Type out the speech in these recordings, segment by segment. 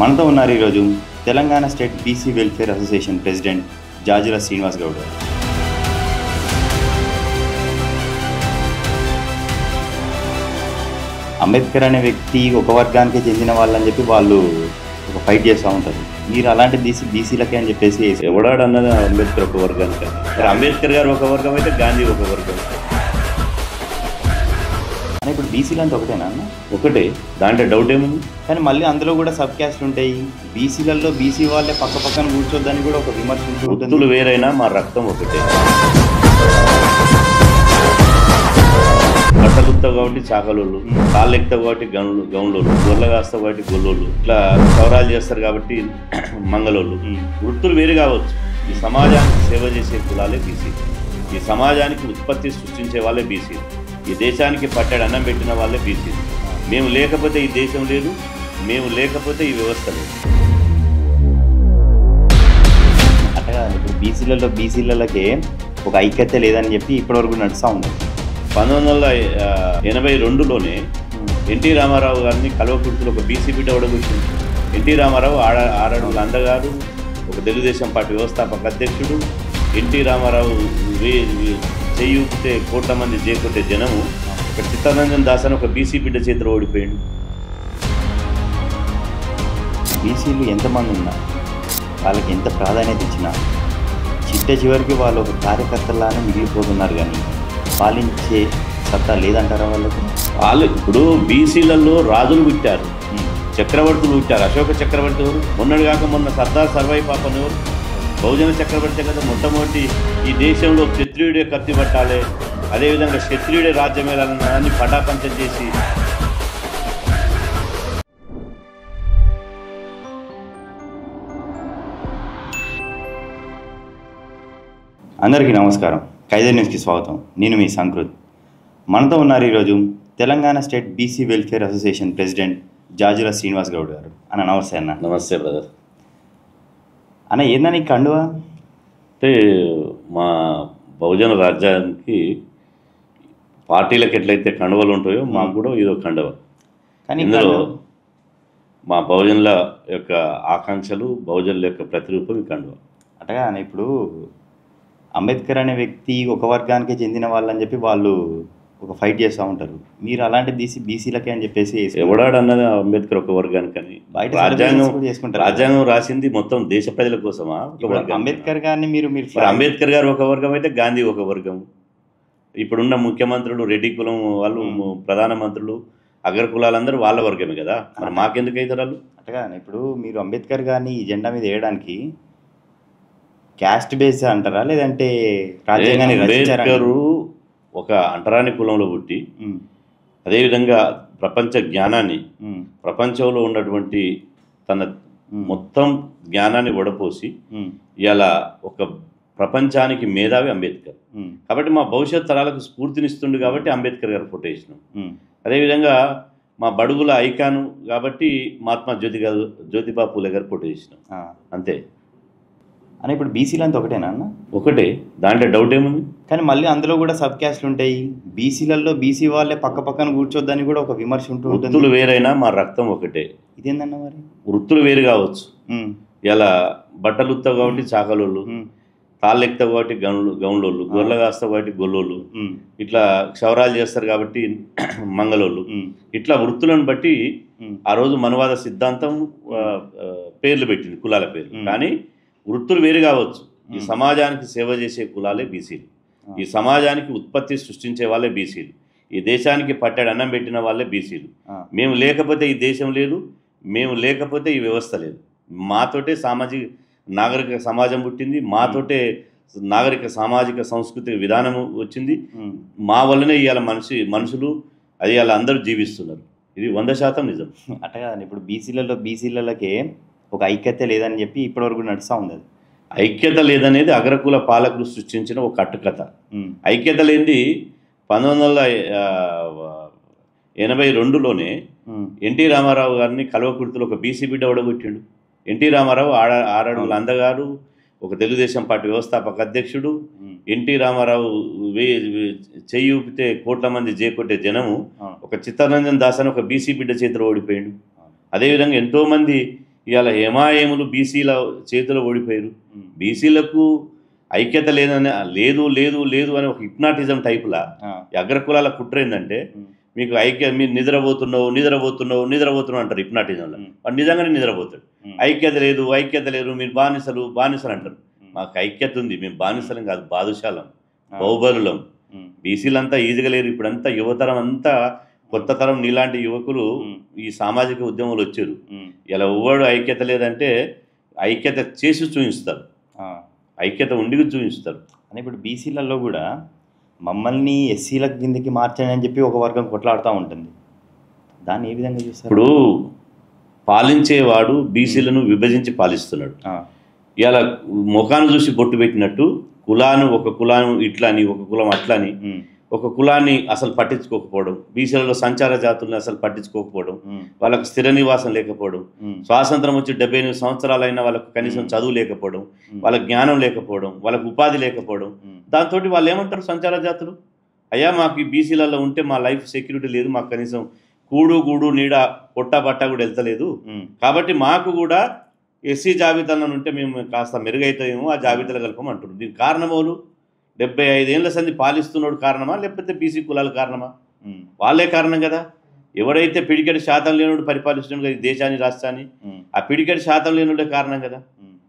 మనతో ఉన్నారు ఈరోజు Telangana state BC welfare association president Jajula Srinivas Goud. Ambedkar అనే వ్యక్తి ఒక వర్గానికి చెందిన వాళ్ళని చెప్పి వాళ్ళు ఒక ఫైట్ చేస్తూ ఉంటారు. మీరు అలాంటి బీసీలకే అని చెప్పేసి ఎవడాడు అన్నది అంబేద్కర్ ఒక వర్గానికి. అంబేద్కర్ గారు ఒక వర్గం అయితే గాంధీ ఒక వర్గం. అని ఇప్పుడు బీసీలు అంటే ఒకటేనా అన్న? ఒకటే, దాంట్లో డౌట్ ఏముంది? కానీ మళ్ళీ అందులో కూడా సబ్ క్యాస్ట్లు ఉంటాయి. బీసీలలో బీసీ వాళ్ళే పక్క పక్కన కూర్చోద్దని కూడా ఒక విమర్శ ఉంటుంది. వృత్తులు వేరైనా మా రక్తం ఒకటే. బట్టలుస్తావు కాబట్టి చాకలోళ్ళు, కాళ్ళు ఎక్కుతావు కాబట్టి గౌన్లోళ్ళు, గొర్రెలు కాస్తావు కాబట్టి గొల్లోళ్ళు, ఇట్లా సవరాలు చేస్తారు కాబట్టి మంగళోళ్ళు. వృత్తులు వేరు కావచ్చు. ఈ సమాజానికి సేవ చేసే కులాలే బీసీ. ఈ సమాజానికి ఉత్పత్తి సృష్టించే వాళ్ళే బీసీ. ఈ దేశానికి పట్టడి అన్నం పెట్టిన వాళ్ళే బీసీ. మేము లేకపోతే ఈ దేశం లేదు, మేము లేకపోతే ఈ వ్యవస్థ లేదు. అట్లా ఇప్పుడు బీసీలకే ఒక ఐక్యత లేదని చెప్పి ఇప్పటివరకు నడుస్తూ ఉంది. 1982లోనే ఎన్టీ రామారావు గారిని కల్వకుర్తిలో ఒక బీసీ బిడ్డ ఒడగొచ్చింది. ఎన్టీ రామారావు ఆరడుగుల అందగారు, ఒక తెలుగుదేశం పార్టీ వ్యవస్థాపక అధ్యక్షుడు. ఎన్టీ రామారావు చెయ్యూపితే కోట్ల మంది జేకొట్టే జనము ఒక చిత్తరంజన్ దాస్ అని ఒక బీసీ బిడ్డ చేతిలో ఓడిపోయాడు. బీసీలు ఎంతమంది ఉన్నా, వాళ్ళకి ఎంత ప్రాధాన్యత ఇచ్చినా చిట్ట చివరికి వాళ్ళు ఒక కార్యకర్తలానే మిగిలిపోతున్నారు. కానీ పాలించే సత్తా లేదంటారా వాళ్ళకి? వాళ్ళు ఇప్పుడు బీసీలలో రాజులు పుట్టారు, చక్రవర్తులు పుట్టారు. అశోక చక్రవర్తి ఎవరు? మొన్నటి కాక మొన్న సర్దార్ సర్వాయి పాపన్ ఎవరు? బహుజన చక్రవర్తి కదా. మొట్టమొదటి ఈ దేశంలో క్షత్రియుడే కత్తి పట్టాలి, అదేవిధంగా క్షత్రియుడే రాజ్యమేళాలని పటాపంచం చేసి అందరికీ నమస్కారం. ఖైదర్ న్యూస్కి స్వాగతం. నేను మీ సంకృత్. మనతో ఉన్నారు ఈరోజు Telangana state BC welfare association president Jajula Srinivas Goud garu. అన్న నమస్తే. అన్న నమస్తే బ్రదర్. అన్న ఏందన్న ఈ కండువా? అంటే మా బహుజన రాజ్యానికి పార్టీలకు ఎట్లయితే కండువలు ఉంటాయో మాకు కూడా ఇదో కండువ. కానీ ఇందులో మా బహుజనుల యొక్క ఆకాంక్షలు, బహుజనుల యొక్క ప్రతిరూపం ఈ కండువ. అట్టగా ఇప్పుడు అంబేద్కర్ అనే వ్యక్తి ఒక వర్గానికి చెందిన వాళ్ళని చెప్పి వాళ్ళు ఒక ఫైట్ చేస్తూ ఉంటారు. మీరు అలాంటి బీసీలకే అని చెప్పేసి ఎవడాడు అన్నది అంబేద్కర్ ఒక వర్గానికని. బయట రాజ్యాంగం రాసింది మొత్తం దేశ ప్రజల కోసమా? అంబేద్కర్ గారిని మీరు అంబేద్కర్ గారు ఒక వర్గం అయితే గాంధీ ఒక వర్గం. ఇప్పుడున్న ముఖ్యమంత్రులు రెడ్డి కులం వాళ్ళు, ప్రధానమంత్రులు అగ్ర కులాలందరూ వాళ్ళ వర్గమే కదా. మరి మాకెందుకు అవుతారు వాళ్ళు? అట్టగా ఇప్పుడు మీరు అంబేద్కర్ గారిని ఈ జెండా మీద వేయడానికి క్యాస్ట్ బేస్ అంటారా, లేదంటే రాజ్యాంగాన్ని? అంబేద్కర్ ఒక అంటరాని కులంలో పుట్టి అదేవిధంగా ప్రపంచ జ్ఞానాన్ని, ప్రపంచంలో ఉన్నటువంటి తన మొత్తం జ్ఞానాన్ని వడపోసి ఇలా ఒక ప్రపంచానికి మేధావి అంబేద్కర్. కాబట్టి మా భవిష్యత్ తరాలకు స్ఫూర్తినిస్తుండు కాబట్టి అంబేద్కర్ గారు ఫోటో వేసినాం. అదేవిధంగా మా బడుగుల ఐకాను కాబట్టి మహాత్మా జ్యోతిబా పూలే గారు ఫోటో వేసినాం. అంతే అని ఇప్పుడు బీసీలు అంతా ఒకటేనా అన్న? ఒకటే, దాంట్లో డౌట్ ఏముంది? కానీ మళ్ళీ అందులో కూడా సబ్ క్యాస్ట్లు ఉంటాయి. బీసీలలో బీసీ వాళ్ళే పక్క పక్కన కూర్చోద్దని కూడా ఒక విమర్శ ఉంటుంది. వృత్తులు వేరైనా మా రక్తం ఒకటే. ఇదేందన్న మరి? వృత్తులు వేరు కావచ్చు. ఇలా బట్టలు ఉత్తావు కాబట్టి చాకలోళ్ళు, కాళ్ళు ఎక్కుతావు కాబట్టి గౌన్లోళ్ళు, గొర్రెలు కాస్తావు కాబట్టి గొల్లోళ్ళు, ఇట్లా క్షవరాలు చేస్తారు కాబట్టి మంగళోళ్ళు. ఇట్లా వృత్తులను బట్టి ఆ రోజు మనవాద సిద్ధాంతం పేర్లు పెట్టింది, కులాల పేర్లు. కానీ వృత్తులు వేరు కావచ్చు. ఈ సమాజానికి సేవ చేసే కులాలే బీసీలు. ఈ సమాజానికి ఉత్పత్తి సృష్టించే వాళ్ళే బీసీలు. ఈ దేశానికి పట్టడి అన్నం పెట్టిన వాళ్ళే బీసీలు. మేము లేకపోతే ఈ దేశం లేదు, మేము లేకపోతే ఈ వ్యవస్థ లేదు. మాతోటే నాగరిక సమాజం పుట్టింది, మాతోటే నాగరిక సామాజిక సాంస్కృతిక విధానం వచ్చింది. మా వల్లనే ఇవాళ మనుషులు అది ఇవాళ అందరూ జీవిస్తున్నారు. ఇది 100% నిజం. అట్టగా ఇప్పుడు బీసీలకే ఒక ఐక్యత లేదని చెప్పి ఇప్పటివరకు నడుస్తూ ఉంది. ఐక్యత లేదనేది అగ్రకుల పాలకులు సృష్టించిన ఒక కట్టుకథ. ఐక్యత లేనిది 1982లోనే ఎన్టీ రామారావు గారిని కల్వకుర్తిలో ఒక బీసీ బిడ్డ ఒడగొట్టిండు. ఎన్టీ రామారావు ఆరడుగుల అందగారు, ఒక తెలుగుదేశం పార్టీ వ్యవస్థాపక అధ్యక్షుడు. ఎన్టీ రామారావు చెయ్యూపితే కోట్ల మంది జేకొట్టే జనము ఒక చిత్తరంజన్ దాస్ అని ఒక బీసీ బిడ్డ చేతిలో ఓడిపోయాడు. అదేవిధంగా ఎంతోమంది ఇవాళ ఏమాయేములు బీసీల చేతిలో ఓడిపోయారు. బీసీలకు ఐక్యత లేదు లేదు లేదు అని ఒక హిప్నాటిజం టైపులా అగ్రకులాల కుట్ర ఏంటంటే మీకు మీరు నిద్రపోతున్నావు అంటారు హిప్నాటిజంలో. వాడు నిజంగానే నిద్రపోతాడు. ఐక్యత లేదు మీరు బానిసలు అంటారు. మాకు ఐక్యత ఉంది, మేము బానిసలం కాదు, బాదుషాలం, బహుబలులం. బీసీలంతా ఈజీగా లేరు. ఇప్పుడంతా యువతరం అంతా కొత్త తరం నీలాంటి యువకులు ఈ సామాజిక ఉద్యమాలు వచ్చారు. ఇలా ఎవ్వడు ఐక్యత లేదంటే ఐక్యత చేసి చూపిస్తారు, ఐక్యత ఉండి చూపిస్తారు. అని ఇప్పుడు బీసీలలో కూడా మమ్మల్ని ఎస్సీల కిందకి మార్చండి అని చెప్పి ఒక వర్గం కొట్లాడుతూ ఉంటుంది. దాన్ని ఏ విధంగా చూస్తారు? ఇప్పుడు పాలించేవాడు బీసీలను విభజించి పాలిస్తున్నాడు. ఇలా ముఖాన్ని చూసి బొట్టు పెట్టినట్టు ఒక కులాను ఇట్లా అని, ఒక కులం అట్లా అని, ఒక కులాన్ని అసలు పట్టించుకోకపోవడం, బీసీలలో సంచార జాతుల్ని అసలు పట్టించుకోకపోవడం, వాళ్ళకు స్థిర నివాసం లేకపోవడం, స్వాతంత్రం వచ్చి 78 సంవత్సరాలైనా వాళ్ళకు కనీసం చదువు లేకపోవడం, వాళ్ళకి జ్ఞానం లేకపోవడం, వాళ్ళకు ఉపాధి లేకపోవడం. దాంతో వాళ్ళు ఏమంటారు సంచార జాతులు, అయ్యా మాకు ఈ బీసీలలో ఉంటే మా లైఫ్ సెక్యూరిటీ లేదు, మాకు కనీసం గూడు నీడ పొట్ట కూడా వెళ్తలేదు, కాబట్టి మాకు కూడా ఎస్సీ జాబితాలో ఉంటే మేము కాస్త మెరుగైతామేమో, ఆ జాబితాలో కలపమంటారు. దీనికి కారణమోలు 75 ఏళ్ల సంది పాలిస్తున్నాడు కారణమా, లేకపోతే బీసీ కులాల కారణమా? వాళ్ళే కారణం కదా. ఎవడైతే పిడికెడు శాతం లేనుడు పరిపాలిస్తున్నాడు కదా ఈ దేశాన్ని, రాష్ట్రాన్ని, ఆ పిడికెడు శాతం లేనుడే కారణం కదా.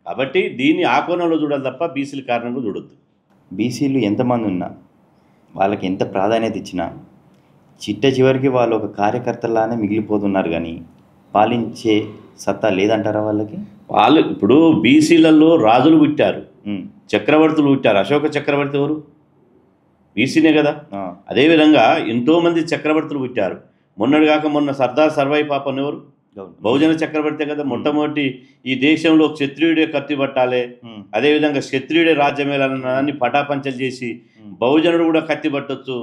కాబట్టి దీన్ని ఆ కోణంలో చూడాలి తప్ప బీసీల కారణంగా చూడొద్దు. బీసీలు ఎంతమంది ఉన్నా, వాళ్ళకి ఎంత ప్రాధాన్యత ఇచ్చినా చివరికి వాళ్ళు ఒక కార్యకర్తలానే మిగిలిపోతున్నారు, కానీ పాలించే సత్తా లేదంటారా వాళ్ళకి? వాళ్ళు ఇప్పుడు బీసీలలో రాజులు పుట్టారు, చక్రవర్తులు పుట్టారు. అశోక చక్రవర్తి ఎవరు? బీసీనే కదా. అదేవిధంగా ఎంతోమంది చక్రవర్తులు పుట్టారు. మొన్న సర్దార్ సర్వాయి పాపన్ ఎవరు? బహుజన చక్రవర్తే కదా. మొట్టమొదటి ఈ దేశంలో క్షత్రియుడే కత్తి పట్టాలి, అదేవిధంగా క్షత్రియుడే రాజ్యమేళాన్ని పటాపంచలు చేసి బహుజనుడు కూడా కత్తి పట్టొచ్చు,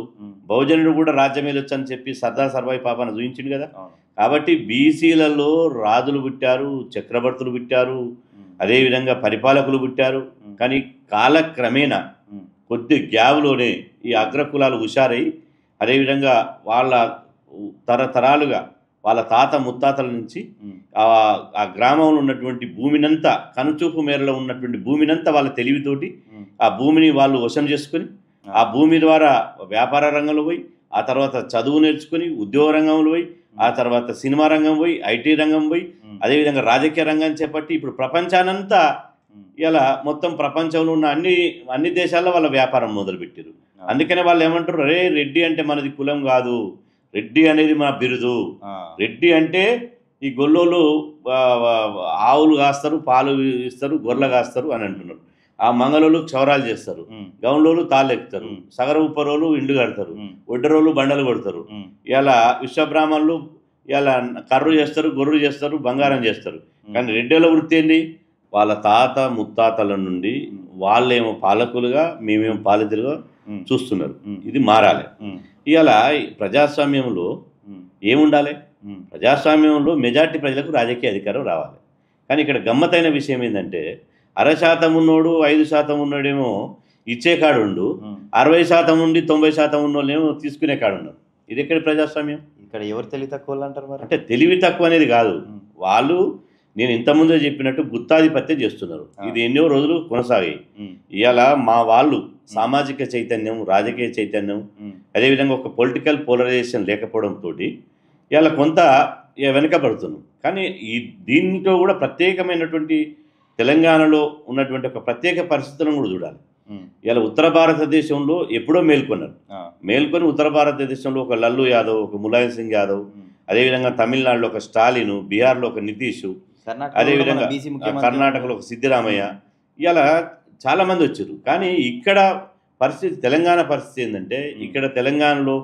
బహుజనుడు కూడా రాజ్యమేలొచ్చు అని చెప్పి సర్దార్ సర్వాయి పాపన చూపించింది కదా. కాబట్టి బీసీలలో రాజులు పుట్టారు, చక్రవర్తులు పుట్టారు, అదేవిధంగా పరిపాలకులు పుట్టారు. కానీ కాలక్రమేణా కొద్ది గ్యాప్లోనే ఈ అగ్రకులాలు హుషారై, అదేవిధంగా వాళ్ళ తరతరాలుగా వాళ్ళ తాత ముత్తాతల నుంచి ఆ గ్రామంలో ఉన్నటువంటి భూమినంతా, కనుచూపు మేరలో ఉన్నటువంటి భూమినంతా వాళ్ళ తెలివితోటి ఆ భూమిని వాళ్ళు వశం చేసుకొని, ఆ భూమి ద్వారా వ్యాపార రంగంలో పోయి, ఆ తర్వాత చదువు నేర్చుకుని ఉద్యోగ రంగంలో పోయి, ఆ తర్వాత సినిమా రంగం పోయి, ఐటీ రంగం పోయి, అదేవిధంగా రాజకీయ రంగాన్ని చేపట్టి ఇప్పుడు ప్రపంచానంతా ఇలా మొత్తం ప్రపంచంలో ఉన్న అన్ని దేశాల్లో వాళ్ళ వ్యాపారం మొదలుపెట్టారు. అందుకనే వాళ్ళు ఏమంటారు, రే రెడ్డి అంటే మనది కులం కాదు, రెడ్డి అనేది మన బిరుదు. రెడ్డి అంటే ఈ గొల్లోలు ఆవులు కాస్తారు, పాలు ఇస్తారు, గొర్రెలు కాస్తారు అని అంటున్నారు. ఆ మంగళోళ్ళు క్షౌరాలు చేస్తారు, గౌండ్లోళ్ళు తాళ్ళు ఎక్కుతారు, సగర ఉప్పరోళ్ళు ఇండ్లు కడతారు, ఒడ్డరోళ్ళు బండలు కొడతారు. ఇలా విశ్వబ్రాహ్మణులు ఇలా కర్రు చేస్తారు, గొర్రెలు చేస్తారు, బంగారం చేస్తారు. కానీ రెడ్డిల వృత్తి ఏంటి? వాళ్ళ తాత ముత్తాతల నుండి వాళ్ళేమో పాలకులుగా, మేమేమో పాలితులుగా చూస్తున్నారు. ఇది మారాలి. ఇవాళ ప్రజాస్వామ్యంలో ఏముండాలి? ప్రజాస్వామ్యంలో మెజార్టీ ప్రజలకు రాజకీయ అధికారం రావాలి. కానీ ఇక్కడ గమ్మతైన విషయం ఏంటంటే 0.5% ఉన్నోడు 5% ఉన్నోడేమో ఇచ్చే కాడుండు, 60% ఉండి 90% ఉన్నోళ్ళేమో తీసుకునే కాడున్నారు. ఇది ఎక్కడ ప్రజాస్వామ్యం? ఇక్కడ ఎవరు తెలివి తక్కువ అంటారు మరి? అంటే తెలివి తక్కువ అనేది కాదు, వాళ్ళు నేను ఇంతకుముందే చెప్పినట్టు గుత్తాధిపత్యం చేస్తున్నారు. ఇది ఎన్నో రోజులు కొనసాగాయి. ఇవాళ మా వాళ్ళు సామాజిక చైతన్యం, రాజకీయ చైతన్యం, అదేవిధంగా ఒక పొలిటికల్ పోలరైజేషన్ లేకపోవడంతో ఇవాళ కొంత వెనకబడుతున్నాం. కానీ దీంట్లో కూడా ప్రత్యేకమైనటువంటి తెలంగాణలో ఉన్నటువంటి ఒక ప్రత్యేక పరిస్థితులను కూడా చూడాలి. ఇలా ఉత్తర భారతదేశంలో ఎప్పుడో మేల్కొని ఉత్తర భారతదేశంలో ఒక లల్లు యాదవ్, ఒక ములాయం సింగ్ యాదవ్, అదేవిధంగా తమిళనాడులో ఒక స్టాలిను, బీహార్లో ఒక నితీష్, అదేవిధంగా కర్ణాటకలో ఒక సిద్ధిరామయ్య, ఇలా చాలామంది వచ్చారు. కానీ ఇక్కడ పరిస్థితి, తెలంగాణ పరిస్థితి ఏంటంటే, ఇక్కడ తెలంగాణలో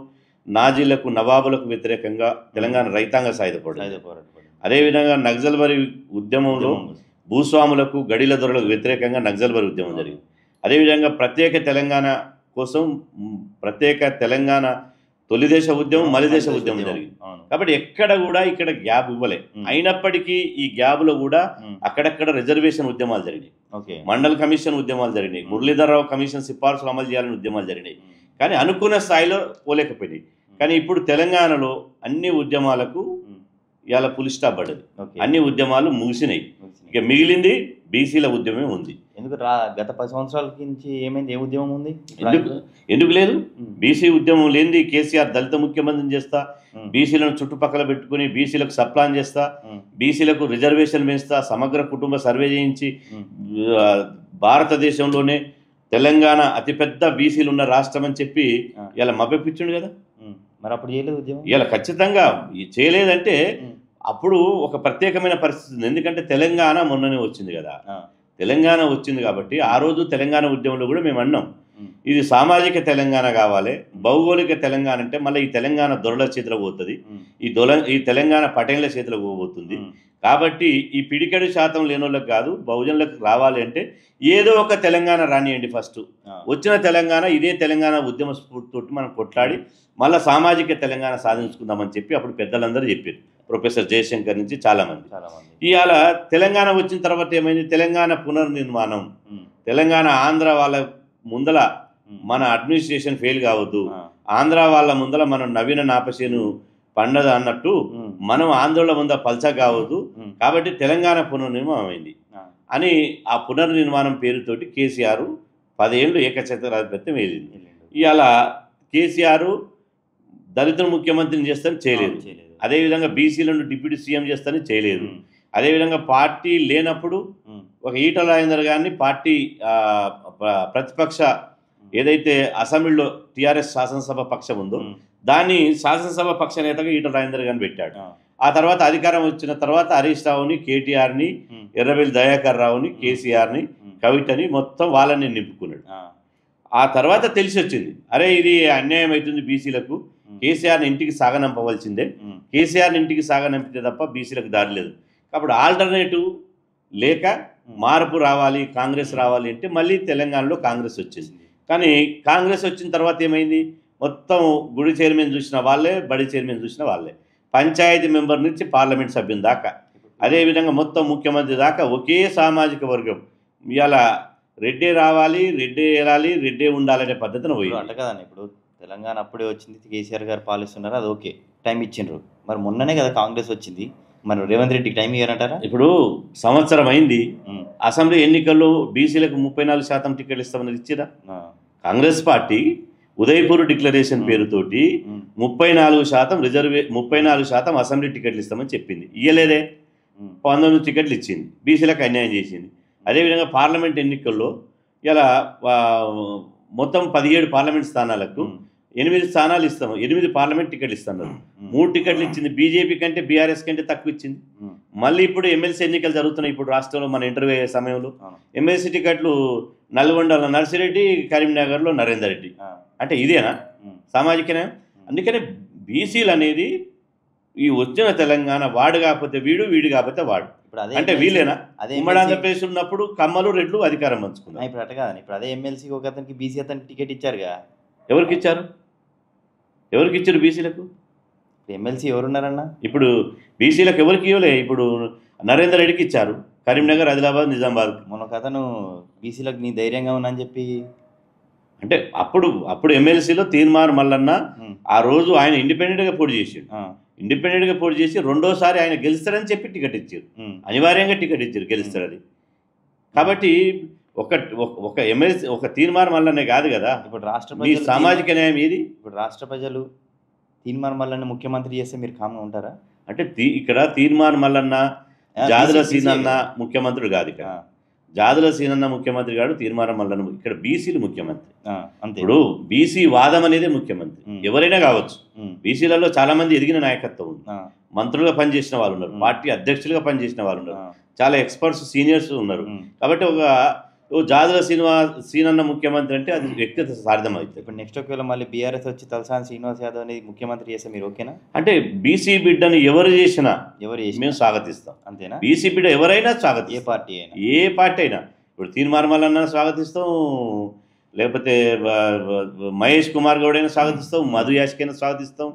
నాజీలకు, నవాబులకు వ్యతిరేకంగా తెలంగాణ రైతాంగ సాయుధ పోరాటం, అదేవిధంగా నక్సల్బరీ ఉద్యమంలో భూస్వాములకు, గడిల దొరలకు వ్యతిరేకంగా నక్సల్బరీ ఉద్యమం జరిగింది. అదేవిధంగా ప్రత్యేక తెలంగాణ కోసం ప్రత్యేక తెలంగాణ తొలిదేశ ఉద్యమం, మలిదేశ ఉద్యమం జరిగింది. కాబట్టి ఎక్కడ కూడా ఇక్కడ గ్యాప్ ఇవ్వలే. అయినప్పటికీ ఈ గ్యాప్లో కూడా అక్కడక్కడ రిజర్వేషన్ ఉద్యమాలు జరిగినాయి, మండల్ కమిషన్ ఉద్యమాలు జరిగినాయి, మురళీధరరావు కమిషన్ సిఫార్సులు అమలు చేయాలని ఉద్యమాలు జరిగినాయి. కానీ అనుకున్న స్థాయిలో పోలేకపోయినాయి. కానీ ఇప్పుడు తెలంగాణలో అన్ని ఉద్యమాలకు ఇవాళ ఫుల్ స్టాప్ పడ్డది. ఓకే. అన్ని ఉద్యమాలు ముగిసినాయి. ఇక మిగిలింది బీసీల ఉద్యమమే ఉంది. ఎందుకు గత 10 సంవత్సరాల నుంచి ఏమైంది? ఏ ఉద్యమం ఉంది? ఎందుకు లేదు? బీసీ ఉద్యమం లేనిది కేసీఆర్ దళిత ముఖ్యమంత్రిని చేస్తా, బీసీలను చుట్టుపక్కల పెట్టుకుని బీసీలకు సప్లాన్ చేస్తా, బీసీలకు రిజర్వేషన్ పెంచుతా, సమగ్ర కుటుంబ సర్వే చేయించి భారతదేశంలోనే తెలంగాణ అతిపెద్ద బీసీలు ఉన్న రాష్ట్రం అని చెప్పి ఇలా మభ్యపించుండు కదా. మరి అప్పుడు చేయలేదు ఉద్యమం? ఇలా ఖచ్చితంగా చేయలేదంటే అప్పుడు ఒక ప్రత్యేకమైన పరిస్థితి ఉంది. ఎందుకంటే తెలంగాణ మొన్ననే వచ్చింది కదా. తెలంగాణ వచ్చింది కాబట్టి ఆ రోజు తెలంగాణ ఉద్యమంలో కూడా మేము అన్నాం, ఇది సామాజిక తెలంగాణ కావాలి, భౌగోళిక తెలంగాణ అంటే మళ్ళీ ఈ తెలంగాణ దొరల చేతిలోకి పోతుంది, ఈ తెలంగాణ పటేళ్ల చేతిలోకి పోతుంది. కాబట్టి ఈ పిడికెడు శాతం లేని వాళ్ళకి కాదు, బహుజనులకు రావాలి అంటే ఏదో ఒక తెలంగాణ రానియండి. ఫస్ట్ వచ్చిన తెలంగాణ ఇదే తెలంగాణ ఉద్యమ స్ఫూర్తితోటి మనం కొట్లాడి మళ్ళీ సామాజిక తెలంగాణ సాధించుకుందామని చెప్పి అప్పుడు పెద్దలందరూ చెప్పారు. ప్రొఫెసర్ జయశంకర్ నుంచి చాలామంది. ఇవాళ తెలంగాణ వచ్చిన తర్వాత ఏమైంది? తెలంగాణ పునర్నిర్మాణం, తెలంగాణ ఆంధ్ర వాళ్ళ ముందల మన అడ్మినిస్ట్రేషన్ ఫెయిల్ కావద్దు, ఆంధ్ర వాళ్ళ ముందల మనం నవీన నాపసేను పండద అన్నట్టు మనం ఆంధ్రలో ముందు పల్చా కావద్దు, కాబట్టి తెలంగాణ పునర్నిర్మాణం అయింది అని ఆ పునర్నిర్మాణం పేరుతోటి కేసీఆర్ 10 ఏళ్ళు ఏకఛత్రాధిపత్యం వెళ్ళింది. ఇవాళ కేసీఆర్ దళితుల ముఖ్యమంత్రిని చేస్తాను చేయలేదు, అదేవిధంగా బీసీలను డిప్యూటీ సీఎం చేస్తానని చేయలేదు, అదేవిధంగా పార్టీ లేనప్పుడు ఒక ఈటల రాజేందర్ గారిని పార్టీ ప్రతిపక్ష ఏదైతే అసెంబ్లీలో టీఆర్ఎస్ శాసనసభ పక్షం ఉందో దాన్ని శాసనసభ పక్ష నేతగా ఈటల రాజేందర్ గారిని పెట్టాడు. ఆ తర్వాత అధికారం వచ్చిన తర్వాత హరీష్ రావుని, కేటీఆర్ని, ఎర్రబెల్లి దయాకర్ రావుని, కేసీఆర్ని, కవితని మొత్తం వాళ్ళని నింపుకున్నాడు. ఆ తర్వాత తెలిసి వచ్చింది, అరే ఇది అన్యాయం అవుతుంది బీసీలకు, కేసీఆర్ని ఇంటికి సాగనంపవలసిందే, కేసీఆర్ని ఇంటికి సాగనంపితే తప్ప బీసీలకు దారి లేదు. కాబట్టి ఆల్టర్నేటివ్ లేక మార్పు రావాలి, కాంగ్రెస్ రావాలి అంటే మళ్ళీ తెలంగాణలో కాంగ్రెస్ వచ్చింది. కానీ కాంగ్రెస్ వచ్చిన తర్వాత ఏమైంది? మొత్తం గుడి చైర్మన్ చూసిన వాళ్ళే, బడి చైర్మన్ చూసిన వాళ్ళే, పంచాయతీ మెంబర్ నుంచి పార్లమెంట్ సభ్యుని దాకా, అదేవిధంగా మొత్తం ముఖ్యమంత్రి దాకా ఒకే సామాజిక వర్గం. ఇవాళ రెడ్డే రావాలి, రెడ్డే వెళ్ళాలి, రెడ్డే ఉండాలనే పద్ధతిని పోయింది. అంట కదండి. ఇప్పుడు తెలంగాణ అప్పుడే వచ్చింది, కేసీఆర్ గారు పాలిస్తున్నారు, అది ఓకే, టైం ఇచ్చిండ్రు. మరి మొన్ననే కదా కాంగ్రెస్ వచ్చింది, మరి రేవంత్ రెడ్డికి టైం ఇవ్వరంటారా? ఇప్పుడు సంవత్సరం అయింది, అసెంబ్లీ ఎన్నికల్లో బీసీలకు 34% టికెట్లు ఇస్తామని ఇచ్చిరా? కాంగ్రెస్ పార్టీ ఉదయపూర్ డిక్లరేషన్ పేరుతోటి 34% అసెంబ్లీ టికెట్లు ఇస్తామని చెప్పింది, ఇయ్యలేదే. 19 టికెట్లు ఇచ్చింది, బీసీలకు అన్యాయం చేసింది. అదేవిధంగా పార్లమెంట్ ఎన్నికల్లో ఇలా మొత్తం 17 పార్లమెంట్ స్థానాలకు 8 స్థానాలు ఇస్తాము, 8 పార్లమెంట్ టికెట్లు ఇస్తున్నారు. 3 టికెట్లు ఇచ్చింది బీజేపీ కంటే, బీఆర్ఎస్ కంటే తక్కువ ఇచ్చింది. మళ్ళీ ఇప్పుడు ఎమ్మెల్సీ ఎన్నికలు జరుగుతున్నాయి. ఇప్పుడు రాష్ట్రంలో మన ఇంటర్వ్యూ అయ్యే సమయంలో ఎమ్మెల్సీ టికెట్లు నల్గొండలో నర్సిరెడ్డి, కరీంనగర్లో నరేందర్ రెడ్డి. అంటే ఇదేనా సామాజికనే? అందుకనే బీసీలు అనేది ఈ వచ్చిన తెలంగాణ వాడు కాకపోతే వీడు, వీడు కాకపోతే వాడు, అంటే వీళ్ళేనా? ఉమ్మడి ఆంధ్రప్రదేశ్ ఉన్నప్పుడు కమ్మలు, రెడ్లు అధికారం పంచుకున్నారు. ఇప్పుడు అట్ట కాదని, ఇప్పుడు అదే ఎమ్మెల్సీకి ఒక అతనికి బీసీ అతనికి టికెట్ ఇచ్చారుగా. ఎవరికి ఇచ్చారు? ఎవరికి ఇచ్చారు బీసీలకు? ఎమ్మెల్సీ ఎవరున్నారన్నా? ఇప్పుడు బీసీలకు ఎవరికి ఇవ్వలే. ఇప్పుడు నరేందర్ రెడ్డికి ఇచ్చారు, కరీంనగర్, ఆదిలాబాద్, నిజామాబాద్. మొన్న ఒక అతను బీసీలకు నీ ధైర్యంగా ఉన్నా అని చెప్పి, అంటే అప్పుడు ఎమ్మెల్సీలో తీన్మార్ మల్లన్న ఆ రోజు ఆయన ఇండిపెండెంట్గా పోటీ చేసాడు. ఇండిపెండెంట్గా పోటీ చేసి రెండోసారి ఆయన గెలుస్తారని చెప్పి టికెట్ ఇచ్చారు, అనివార్యంగా టికెట్ ఇచ్చారు గెలుస్తారని. కాబట్టి ఒక ఎమ్మెల్సీ ఒక తీర్మార్ మల్లనే కాదు కదా. ఇప్పుడు రాష్ట్ర సామాజిక న్యాయం ఏది? ఇప్పుడు రాష్ట్ర ప్రజలు తీర్మార్ మల్లన్న ముఖ్యమంత్రి చేస్తే మీరు కామ్గా ఉంటారా? అంటే ఇక్కడ తీర్మార్ మల్లన్న, జాదుల సీనన్న ముఖ్యమంత్రులు కాదు. ఇక్కడ జాదుల సీనన్న ముఖ్యమంత్రి కాదు, తీర్మార్ మల్లన్న ఇక్కడ బీసీలు ముఖ్యమంత్రి. ఇప్పుడు బీసీ వాదం అనేది ముఖ్యమంత్రి ఎవరైనా కావచ్చు. బీసీలలో చాలా మంది ఎదిగిన నాయకత్వం ఉంది, మంత్రులుగా పనిచేసిన వాళ్ళు ఉన్నారు, పార్టీ అధ్యక్షులుగా పనిచేసిన వాళ్ళు ఉన్నారు, చాలా ఎక్స్పర్ట్స్, సీనియర్స్ ఉన్నారు. కాబట్టి ఒక జాదుల సీనన్న ముఖ్యమంత్రి అంటే అది వ్యక్తిగత సార్థం అవుతుంది. ఇప్పుడు నెక్స్ట్ ఒకవేళ మళ్ళీ బీఆర్ఎస్ వచ్చి తలసాని శ్రీనివాస్ యాదవ్ అనేది ముఖ్యమంత్రి చేస్తే మీరు ఓకేనా? అంటే బీసీ బిడ్డను ఎవరు చేసినా మేము స్వాగతిస్తాం. అంతేనా? బీసీ బిడ్డ ఎవరైనా స్వాగతిస్తాం, ఏ పార్టీ అయినా. ఇప్పుడు తీర్మార్ మల్లన్న స్వాగతిస్తాం, లేకపోతే మహేష్ కుమార్ గౌడ్ అయినా స్వాగతిస్తాం, మధు యాష్కైనా స్వాగతిస్తాం,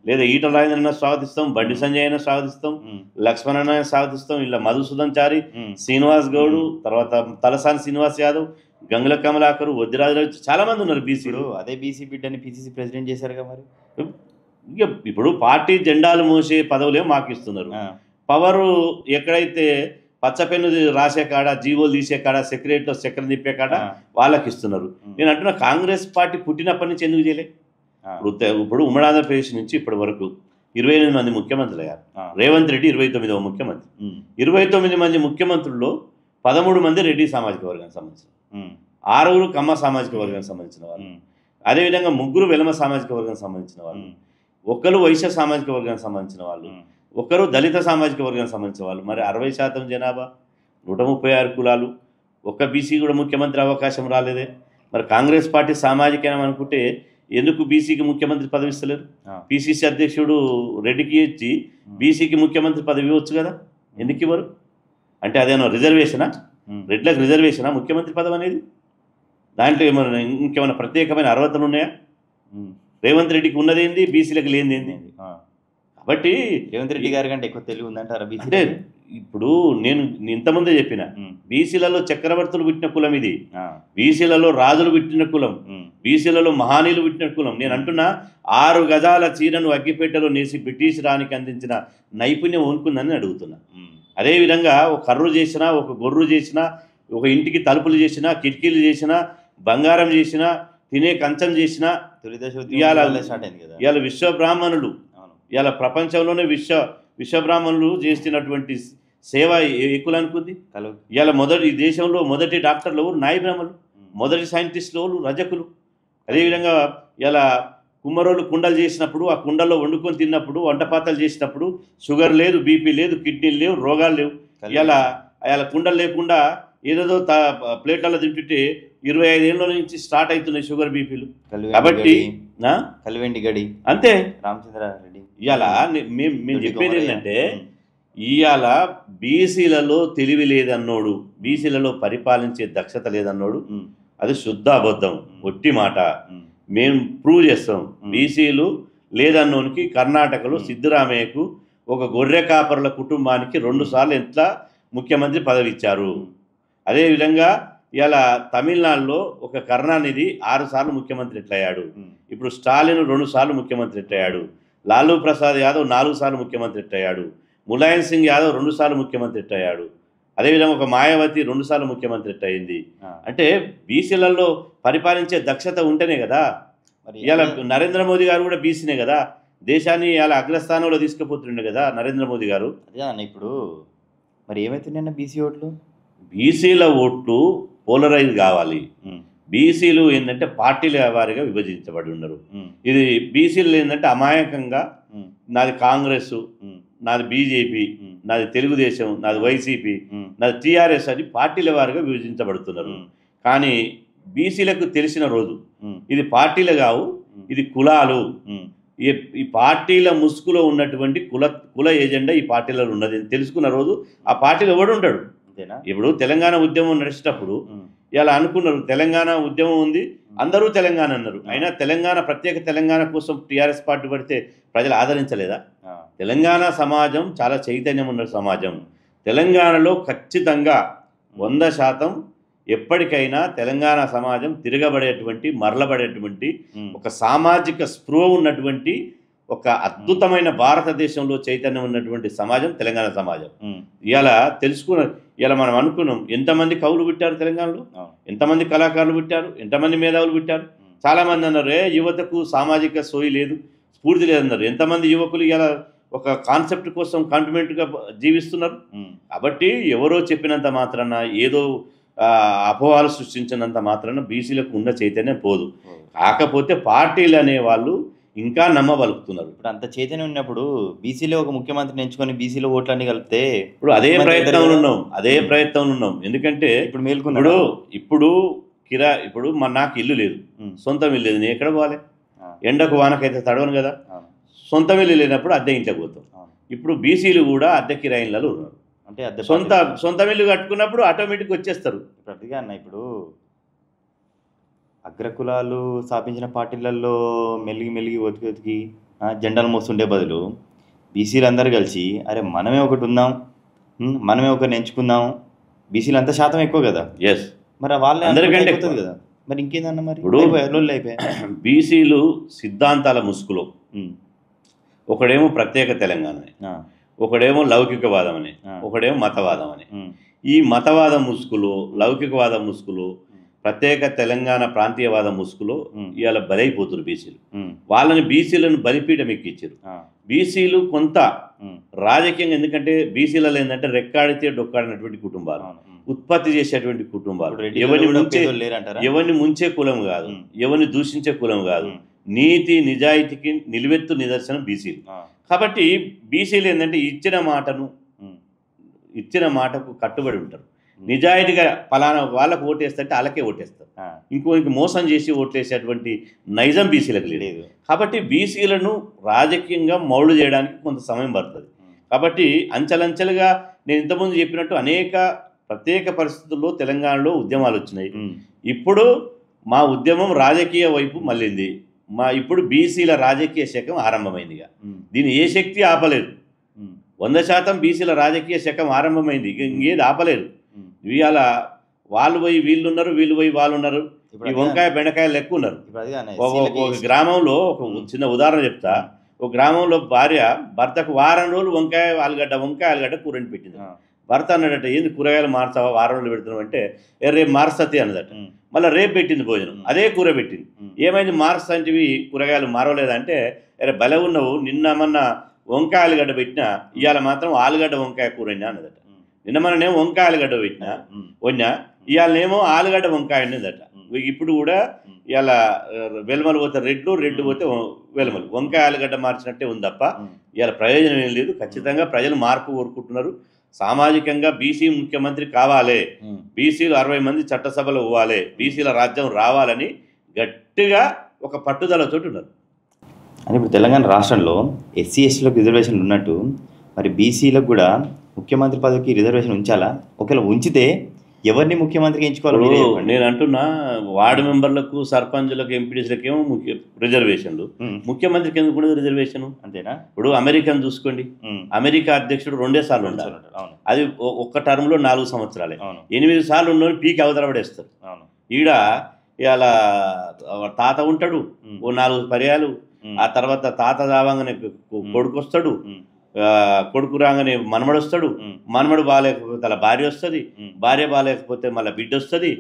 లేదా ఈటల రాజేంద్ర అయినా స్వాగతిస్తాం, బండి సంజయ్ అయినా స్వాగతిస్తాం, లక్ష్మణ్ అయినా స్వాగతిస్తాం, ఇలా మధుసూదన్ చారి, శ్రీనివాస్ గౌడ్, తర్వాత తలసాని శ్రీనివాస్ యాదవ్, గంగుల కమలాకర్, వద్దిరాజు చాలా మంది ఉన్నారు బీసీలు. అదే బీసీ బిడ్డని పిసిసి ప్రెసిడెంట్ చేశారుగా మరి. ఇక ఇప్పుడు పార్టీ జెండాలు మోసే పదవులే మాకు ఇస్తున్నారు. పవరు ఎక్కడైతే పచ్చపెన్ను రాసే కాడ, జీవోలు తీసే కాడ, సెక్రటరీలో చక్కెర తిప్పే కాడ వాళ్ళకి ఇస్తున్నారు. నేను అంటున్నా కాంగ్రెస్ పార్టీ పుట్టినప్పటి నుంచి ఎందుకు చేయలే? ఇప్పుడు ఉమ్మడి ఆంధ్రప్రదేశ్ నుంచి ఇప్పటి వరకు 28 మంది ముఖ్యమంత్రులు అయ్యారు. రేవంత్ రెడ్డి 29వ ముఖ్యమంత్రి. 29 మంది ముఖ్యమంత్రుల్లో 13 మంది రెడ్డి సామాజిక వర్గానికి సంబంధించిన, 6 కమ్మ సామాజిక వర్గానికి సంబంధించిన వాళ్ళు, అదేవిధంగా 3 వెలమ సామాజిక వర్గానికి సంబంధించిన వాళ్ళు, 1 వైశ్య సామాజిక వర్గానికి సంబంధించిన వాళ్ళు, 1 దళిత సామాజిక వర్గానికి సంబంధించిన వాళ్ళు. మరి 60% జనాభా, 136 కులాలు, ఒక్క బీసీ కూడా ముఖ్యమంత్రి అవకాశం రాలేదే. మరి కాంగ్రెస్ పార్టీ సామాజికం అనుకుంటే ఎందుకు బీసీకి ముఖ్యమంత్రి పదవి ఇస్తలేరు? పిసిసి అధ్యక్షుడు రెడ్డికి ఇచ్చి బీసీకి ముఖ్యమంత్రి పదవి ఇవ్వచ్చు కదా, ఎందుకు ఇవ్వరు? అంటే అదేమో రిజర్వేషనా? రెడ్లకు రిజర్వేషనా ముఖ్యమంత్రి పదవి అనేది? దాంట్లో ఏమైనా ఇంకేమైనా ప్రత్యేకమైన అర్హతలు ఉన్నాయా? రేవంత్ రెడ్డికి ఉన్నదేంది, బీసీలకు లేనిది ఏంది? కాబట్టి రేవంత్ రెడ్డి గారి కంటే ఎక్కువ తెలివి ఉందంటారా బీసీ? అంటే ఇప్పుడు నేను ఇంతకుముందే చెప్పిన, బీసీలలో చక్రవర్తులు పుట్టిన కులం ఇది, బీసీలలో రాజులు పుట్టిన కులం, బీసీలలో మహానీయులు పుట్టిన కులం. నేను అంటున్నా 6 గజాల చీరను అగ్గిపేటలో నేసి బ్రిటిష్ రానికి అందించిన నైపుణ్యం ఉంటుందని అడుగుతున్నా. అదేవిధంగా ఒక కర్రు చేసినా, ఒక గొర్రు చేసినా, ఒక ఇంటికి తలుపులు చేసినా, కిటికీలు చేసినా, బంగారం చేసినా, తినే కంచం చేసినా, ఇవాళ విశ్వబ్రాహ్మణులు, ఇవాళ ప్రపంచంలోనే విశ్వబ్రాహ్మణులు చేస్తున్నటువంటి సేవ ఏ కులానికి ఉంది? ఇవాళ ఈ దేశంలో మొదటి డాక్టర్లు ఎవరు? నాయి బ్రాహ్మణులు. మొదటి సైంటిస్టులు ఎవరు? రజకులు. అదేవిధంగా ఇలా కుమ్మరోళ్ళు కుండలు చేసినప్పుడు, ఆ కుండల్లో వండుకొని తిన్నప్పుడు, వంటపాత్రలు చేసినప్పుడు షుగర్ లేదు, బీపీ లేదు, కిడ్నీలు లేవు, రోగాలు లేవు. ఇలా కుండలు లేకుండా ఏదేదో ప్లేట్లలో తింటుంటే 25 ఏళ్ళ నుంచి స్టార్ట్ అవుతున్నాయి షుగర్, బీపీలు. కాబట్టి కలివెండి గడి అంతే. రామచంద్రారెడ్డి ఇవాళ మేము చెప్పేది ఏంటంటే, ఇవాళ బీసీలలో తెలివి లేదన్నోడు, బీసీలలో పరిపాలించే దక్షత లేదన్నోడు అది శుద్ధ అబద్ధం, ఒట్టి మాట. మేము ప్రూవ్ చేస్తాం. బీసీలు లేదన్నోనికి కర్ణాటకలో సిద్ధరామయ్యకు ఒక గొర్రె కాపరుల కుటుంబానికి 2 సార్లు ఎంత ముఖ్యమంత్రి పదవి ఇచ్చారు. అదేవిధంగా ఇలా తమిళనాడులో ఒక కరుణానిధి 6 సార్లు ముఖ్యమంత్రి ఎట్లయ్యాడు. ఇప్పుడు స్టాలిన్ 2 సార్లు ముఖ్యమంత్రి ఎట్లయ్యాడు. లాలూ ప్రసాద్ యాదవ్ 4 సార్లు ముఖ్యమంత్రి ఎట్లయ్యాడు. ములాయం సింగ్ యాదవ్ 2 సార్లు ముఖ్యమంత్రి ఎట్లయ్యాడు. అదేవిధంగా ఒక మాయావతి 2 సార్లు ముఖ్యమంత్రి ఎట్టయింది. అంటే బీసీలలో పరిపాలించే దక్షత ఉంటేనే కదా. ఇవాళ నరేంద్ర మోదీ గారు కూడా బీసీనే కదా, దేశాన్ని ఇలా అగ్రస్థానంలో తీసుకుపోతుండే కదా నరేంద్ర మోదీ గారు. అదే అన్న, ఇప్పుడు మరి ఏమవుతున్నాయన్న బీసీ ఓట్లు? బీసీల ఓట్లు పోలరైజ్ కావాలి. బీసీలు ఏంటంటే పార్టీల వారిగా విభజించబడి ఉన్నారు. ఇది బీసీలు ఏంటంటే అమాయకంగా నాది కాంగ్రెస్, నాది బీజేపీ, నాది తెలుగుదేశం, నాది వైసీపీ, నాది టీఆర్ఎస్ అని పార్టీల వారిగా విభజించబడుతున్నారు. కానీ బీసీలకు తెలిసిన రోజు ఇది పార్టీలు కావు, ఇది కులాలు. ఈ పార్టీల ముసుగులో ఉన్నటువంటి కుల ఏజెండా ఈ పార్టీలలో ఉన్నది తెలుసుకున్న రోజు ఆ పార్టీలో ఎవడు ఉంటాడు. ఇప్పుడు తెలంగాణ ఉద్యమం నడిచేటప్పుడు ఇలా అనుకున్నారు, తెలంగాణ ఉద్యమం ఉంది, అందరూ తెలంగాణ అన్నారు. అయినా తెలంగాణ ప్రత్యేక తెలంగాణ కోసం టీఆర్ఎస్ పార్టీ పడితే ప్రజలు ఆదరించలేదా? తెలంగాణ సమాజం చాలా చైతన్యం ఉన్న సమాజం. తెలంగాణలో ఖచ్చితంగా 100% ఎప్పటికైనా తెలంగాణ సమాజం తిరగబడేటువంటి, మరలబడేటువంటి ఒక సామాజిక స్పృహ ఉన్నటువంటి ఒక అద్భుతమైన భారతదేశంలో చైతన్యం ఉన్నటువంటి సమాజం తెలంగాణ సమాజం. ఇలా ఇలా మనం అనుకున్నాం, ఎంతమంది కవులు పుట్టారు తెలంగాణలో, ఎంతమంది కళాకారులు పుట్టారు, ఎంతమంది మేధావులు పుట్టారు. చాలామంది అన్నారు యువతకు సామాజిక సోయి లేదు, స్ఫూర్తి లేదన్నారు. ఎంతమంది యువకులు ఇలా ఒక కాన్సెప్ట్ కోసం కాంటిమెంట్గా జీవిస్తున్నారు. కాబట్టి ఎవరో చెప్పినంత మాత్రాన, ఏదో అపోహాలు సృష్టించినంత మాత్రాన బీసీలకు ఉన్న చైతన్యం పోదు. కాకపోతే పార్టీలు అనేవాళ్ళు ఇంకా నమ్మబలుకుతున్నారు. ఇప్పుడు అంత చైతన్యం ఉన్నప్పుడు బీసీలో ఒక ముఖ్యమంత్రిని ఎంచుకొని బీసీలో ఓట్లన్నీ కలిపితే ఇప్పుడు అదే ప్రయత్నంలో ఉన్నాం. ఎందుకంటే ఇప్పుడు నాకు ఇల్లు లేదు, సొంతం ఇల్లు లేదు, నేను ఎక్కడ పోవాలి? ఎండకు వానకైతే తడవను కదా. సొంతం ఇల్లు లేనప్పుడు అద్దె ఇంట్లోకి పోతాం. ఇప్పుడు బీసీలు కూడా అద్దె కిరాయిలలో ఉన్నారు. అంటే సొంత ఇల్లు కట్టుకున్నప్పుడు ఆటోమేటిక్గా వచ్చేస్తారు. ఇప్పుడు అన్న, ఇప్పుడు అగ్రకులాలు స్థాపించిన పార్టీలలో మెల్లిగి ఒతికి జెండాలు మోస్తుండే బదులు బీసీలు అందరూ కలిసి అరే మనమే ఒకటి ఉందాం, మనమే ఒకరిని ఎంచుకుందాం. బీసీలు అంత శాతం ఎక్కువ కదా. ఎస్, మరి వాళ్ళే అందరికంటే కదా. మరి ఇంకేందన్న, మరి ఇప్పుడు బీసీలు సిద్ధాంతాల ముసుగులో ఒకడేమో ప్రత్యేక తెలంగాణ అని, ఒకడేమో లౌకికవాదం అని, ఒకడేమో మతవాదం అని. ఈ మతవాద ముసుగులో, లౌకికవాద ముసుగులో, ప్రత్యేక తెలంగాణ ప్రాంతీయవాద ముసుగులో ఇవాళ బలైపోతున్నారు బీసీలు. వాళ్ళని బీసీలను బలిపీఠం ఎక్కించారు. బీసీలు కొంత రాజకీయంగా, ఎందుకంటే బీసీలలో ఏంటంటే రెక్కాడితే డొక్కాడినటువంటి కుటుంబాలు, ఉత్పత్తి చేసేటువంటి కుటుంబాలు, ఎవరిని ముంచే కులం కాదు, ఎవరిని దూషించే కులం కాదు, నీతి నిజాయితీకి నిలువెత్తు నిదర్శనం బీసీలు. కాబట్టి బీసీలు ఏంటంటే ఇచ్చిన మాటకు కట్టుబడి ఉంటారు. నిజాయితీగా పలానా వాళ్ళకు ఓటేస్తే వాళ్ళకే ఓటేస్తారు. ఇంకోరికి మోసం చేసి ఓట్లేసేటువంటి నైజం బీసీలకు లేదు. కాబట్టి బీసీలను రాజకీయంగా మౌళ్ళు చేయడానికి కొంత సమయం పడుతుంది. కాబట్టి అంచెలంచెలుగా నేను ఇంతకుముందు చెప్పినట్టు అనేక ప్రత్యేక పరిస్థితుల్లో తెలంగాణలో ఉద్యమాలు వచ్చినాయి. ఇప్పుడు మా ఉద్యమం రాజకీయ వైపు మళ్ళింది. ఇప్పుడు బీసీల రాజకీయ శకం ఆరంభమైందిగా. దీన్ని ఏ శక్తి ఆపలేదు. 100% బీసీల రాజకీయ శకం ఆరంభమైంది, ఇంకేది ఆపలేదు. ఇవాళ వాళ్ళు పోయి వీళ్ళున్నారు, వీళ్ళు పోయి వాళ్ళు ఉన్నారు. ఈ వంకాయ బెండకాయలు ఎక్కువ ఉన్నారు. ఒక గ్రామంలో ఒక చిన్న ఉదాహరణ చెప్తా. ఒక గ్రామంలో భార్య భర్తకు వారం రోజులు వంకాయ ఆలుగడ్డ కూరని పెట్టింది. భర్త అన్నాడట, ఏంది కూరగాయలు మార్చావా, వారం రోజులు పెడుతున్నావు అంటే, రేపు మారుస్తుంది అన్నదట. మళ్ళీ రేపు పెట్టింది భోజనం, అదే కూర పెట్టింది. ఏమైంది మారుస్తాంటివి కూరగాయలు మారవలేదంటే, భలే ఉన్నావు, నిన్నమన్నా వంకాయ ఆలుగడ్డ పెట్టినా ఇవాళ మాత్రం ఆలుగడ్డ వంకాయ కూర అన్నదట. నిన్న మననేమో వంకాయ ఆలుగడ్డ వన్నా ఇవాళనేమో ఆలుగడ్డ వంకాయ అన్నదట. ఇప్పుడు కూడా ఇవాళ వెలమలు పోతే రెడ్డు పోతే వెలమలు, వంకాయ ఆలుగడ్డ మార్చినట్టే ఉంది తప్ప ఇవాళ ప్రయోజనం ఏం లేదు. ఖచ్చితంగా ప్రజలు మార్పు కోరుకుంటున్నారు. సామాజికంగా బీసీ ముఖ్యమంత్రి కావాలి, బీసీలు 60 మంది చట్టసభలో ఇవ్వాలి, బీసీల రాజ్యం రావాలని గట్టిగా ఒక పట్టుదలతో ఉన్నారు. అని ఇప్పుడు తెలంగాణ రాష్ట్రంలో ఎస్సీ ఎస్టీలకు రిజర్వేషన్లు ఉన్నట్టు మరి బీసీలకు కూడా ముఖ్యమంత్రి పదవికి రిజర్వేషన్ ఉంచాలా? ఒకవేళ ఉంచితే ఎవరిని ముఖ్యమంత్రిగా ఎంచుకోవాలి? నేను అంటున్నా, వార్డు మెంబర్లకు, సర్పంచులకు, ఎంపీడీసీలకు ఏమో రిజర్వేషన్లు, ముఖ్యమంత్రికి ఎందుకు ఉండదు రిజర్వేషన్? అంతేనా? ఇప్పుడు అమెరికాను చూసుకోండి, అమెరికా అధ్యక్షుడు 2 సార్లు ఉంటారు. అది ఒక్క టర్మ్లో 4 సంవత్సరాలే. 8 సార్లు ఉన్న పీకి అవతల పడేస్తారు. ఈడ ఇవాళ తాత ఉంటాడు ఓ 4 పర్యాలు, ఆ తర్వాత తాత రావంగానే కొడుకు వస్తాడు, కొడుకు రాగానే మనమడు వస్తాడు, మనమడు బాగాలేకపోతే అలా భార్య వస్తుంది, భార్య బాగాలేకపోతే మళ్ళీ బిడ్డ వస్తుంది.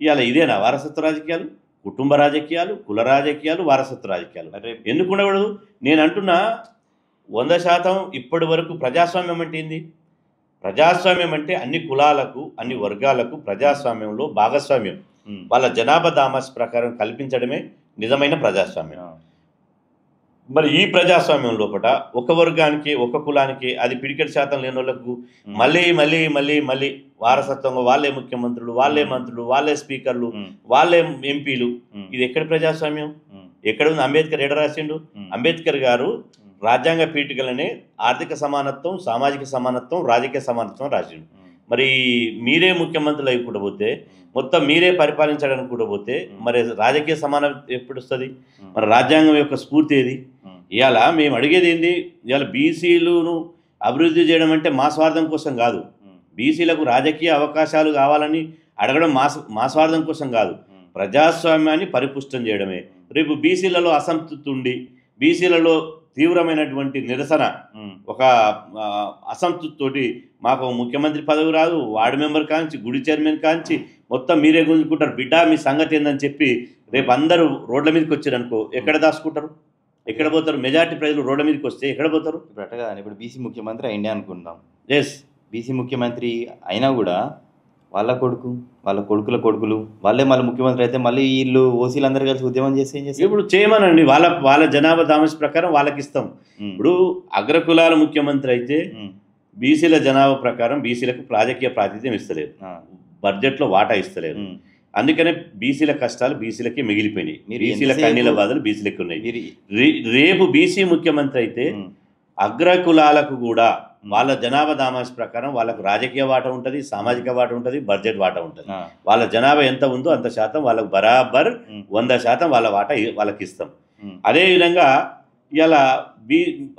ఇవాళ ఇదేనా వారసత్వ రాజకీయాలు? కుటుంబ రాజకీయాలు, కుల రాజకీయాలు, వారసత్వ రాజకీయాలు ఎందుకు ఉండకూడదు? నేను అంటున్నా 100% ఇప్పటి వరకు ప్రజాస్వామ్యం అంటే ఏంది? ప్రజాస్వామ్యం అంటే అన్ని కులాలకు, అన్ని వర్గాలకు ప్రజాస్వామ్యంలో భాగస్వామ్యం, వాళ్ళ జనాభా దామాస్ ప్రకారం కల్పించడమే నిజమైన ప్రజాస్వామ్యం. మరి ఈ ప్రజాస్వామ్యం లోపల ఒక వర్గానికి, ఒక కులానికి అది పిడికెట్ శాతం లేని వాళ్ళకు మళ్ళీ మళ్ళీ మళ్ళీ మళ్ళీ వారసత్వంగా వాళ్ళే ముఖ్యమంత్రులు, వాళ్ళే మంత్రులు, వాళ్ళే స్పీకర్లు, వాళ్ళే ఎంపీలు. ఇది ఎక్కడి ప్రజాస్వామ్యం? ఎక్కడ ఉంది? అంబేద్కర్ ఏడ రాసిండు? అంబేద్కర్ గారు రాజ్యాంగ పీఠికలనే ఆర్థిక సమానత్వం, సామాజిక సమానత్వం, రాజకీయ సమానత్వం రాసిండు. మరి మీరే ముఖ్యమంత్రులు అయి కూడా పోతే, మొత్తం మీరే పరిపాలించడానికి కూడా పోతే మరి రాజకీయ సమానం ఎప్పుడు వస్తుంది? మరి రాజ్యాంగం యొక్క స్ఫూర్తి ఏది? ఇవాళ మేము అడిగేది ఏంది? ఇవాళ బీసీలను అభివృద్ధి చేయడం అంటే మా స్వార్థం కోసం కాదు, బీసీలకు రాజకీయ అవకాశాలు కావాలని అడగడం మా స్వార్థం కోసం కాదు, ప్రజాస్వామ్యాన్ని పరిపుష్టం చేయడమే. రేపు బీసీలలో అసంతృప్తి ఉండి, బీసీలలో తీవ్రమైనటువంటి నిరసన, ఒక అసంతృప్తితోటి మాకు ముఖ్యమంత్రి పదవి రాదు, వార్డు మెంబర్ కాంచి, గుడి చైర్మన్ కాంచి మొత్తం మీరే గుంజుకుంటారు, బిడ్డ మీ సంగతి ఏందని చెప్పి రేపు అందరూ రోడ్ల మీదకి వచ్చారు అనుకో, ఎక్కడ దాచుకుంటారు? ఎక్కడ పోతారు? మెజార్టీ ప్రజలు రోడ్ల మీదకి వస్తే ఎక్కడ పోతారు? ఇప్పుడు అట్ట కాదు. ఇప్పుడు బీసీ ముఖ్యమంత్రి అయిందే అనుకుందాం. ఎస్, బీసీ ముఖ్యమంత్రి అయినా కూడా వాళ్ళ కొడుకుల కొడుకులు వాళ్ళే మళ్ళీ ముఖ్యమంత్రి అయితే మళ్ళీ వీళ్ళు ఓసీలు అందరూ కలిసి ఉద్యమం చేసి ఏం చేస్తారు? ఇప్పుడు చేయమనండి, వాళ్ళ జనాభా దామస్ ప్రకారం వాళ్ళకి ఇస్తాం. ఇప్పుడు అగ్రకులాల ముఖ్యమంత్రి అయితే బీసీల జనాభా ప్రకారం బీసీలకు రాజకీయ ప్రాతినిధ్యం ఇస్తలేదు, బడ్జెట్లో వాటా ఇస్తలేదు. అందుకనే బీసీల కష్టాలు బీసీలకే మిగిలిపోయినాయి, బీసీల కన్నీల బాధలు బీసీలకు ఉన్నాయి. రేపు బీసీ ముఖ్యమంత్రి అయితే అగ్రకులాలకు కూడా వాళ్ళ జనాభా దామాస్ ప్రకారం వాళ్ళకు రాజకీయ వాటా ఉంటుంది, సామాజిక వాటా ఉంటుంది, బడ్జెట్ వాటా ఉంటుంది. వాళ్ళ జనాభా ఎంత ఉందో అంత శాతం వాళ్ళకు బరాబర్ 100% వాళ్ళ వాటా వాళ్ళకి ఇస్తాం. అదేవిధంగా ఇలా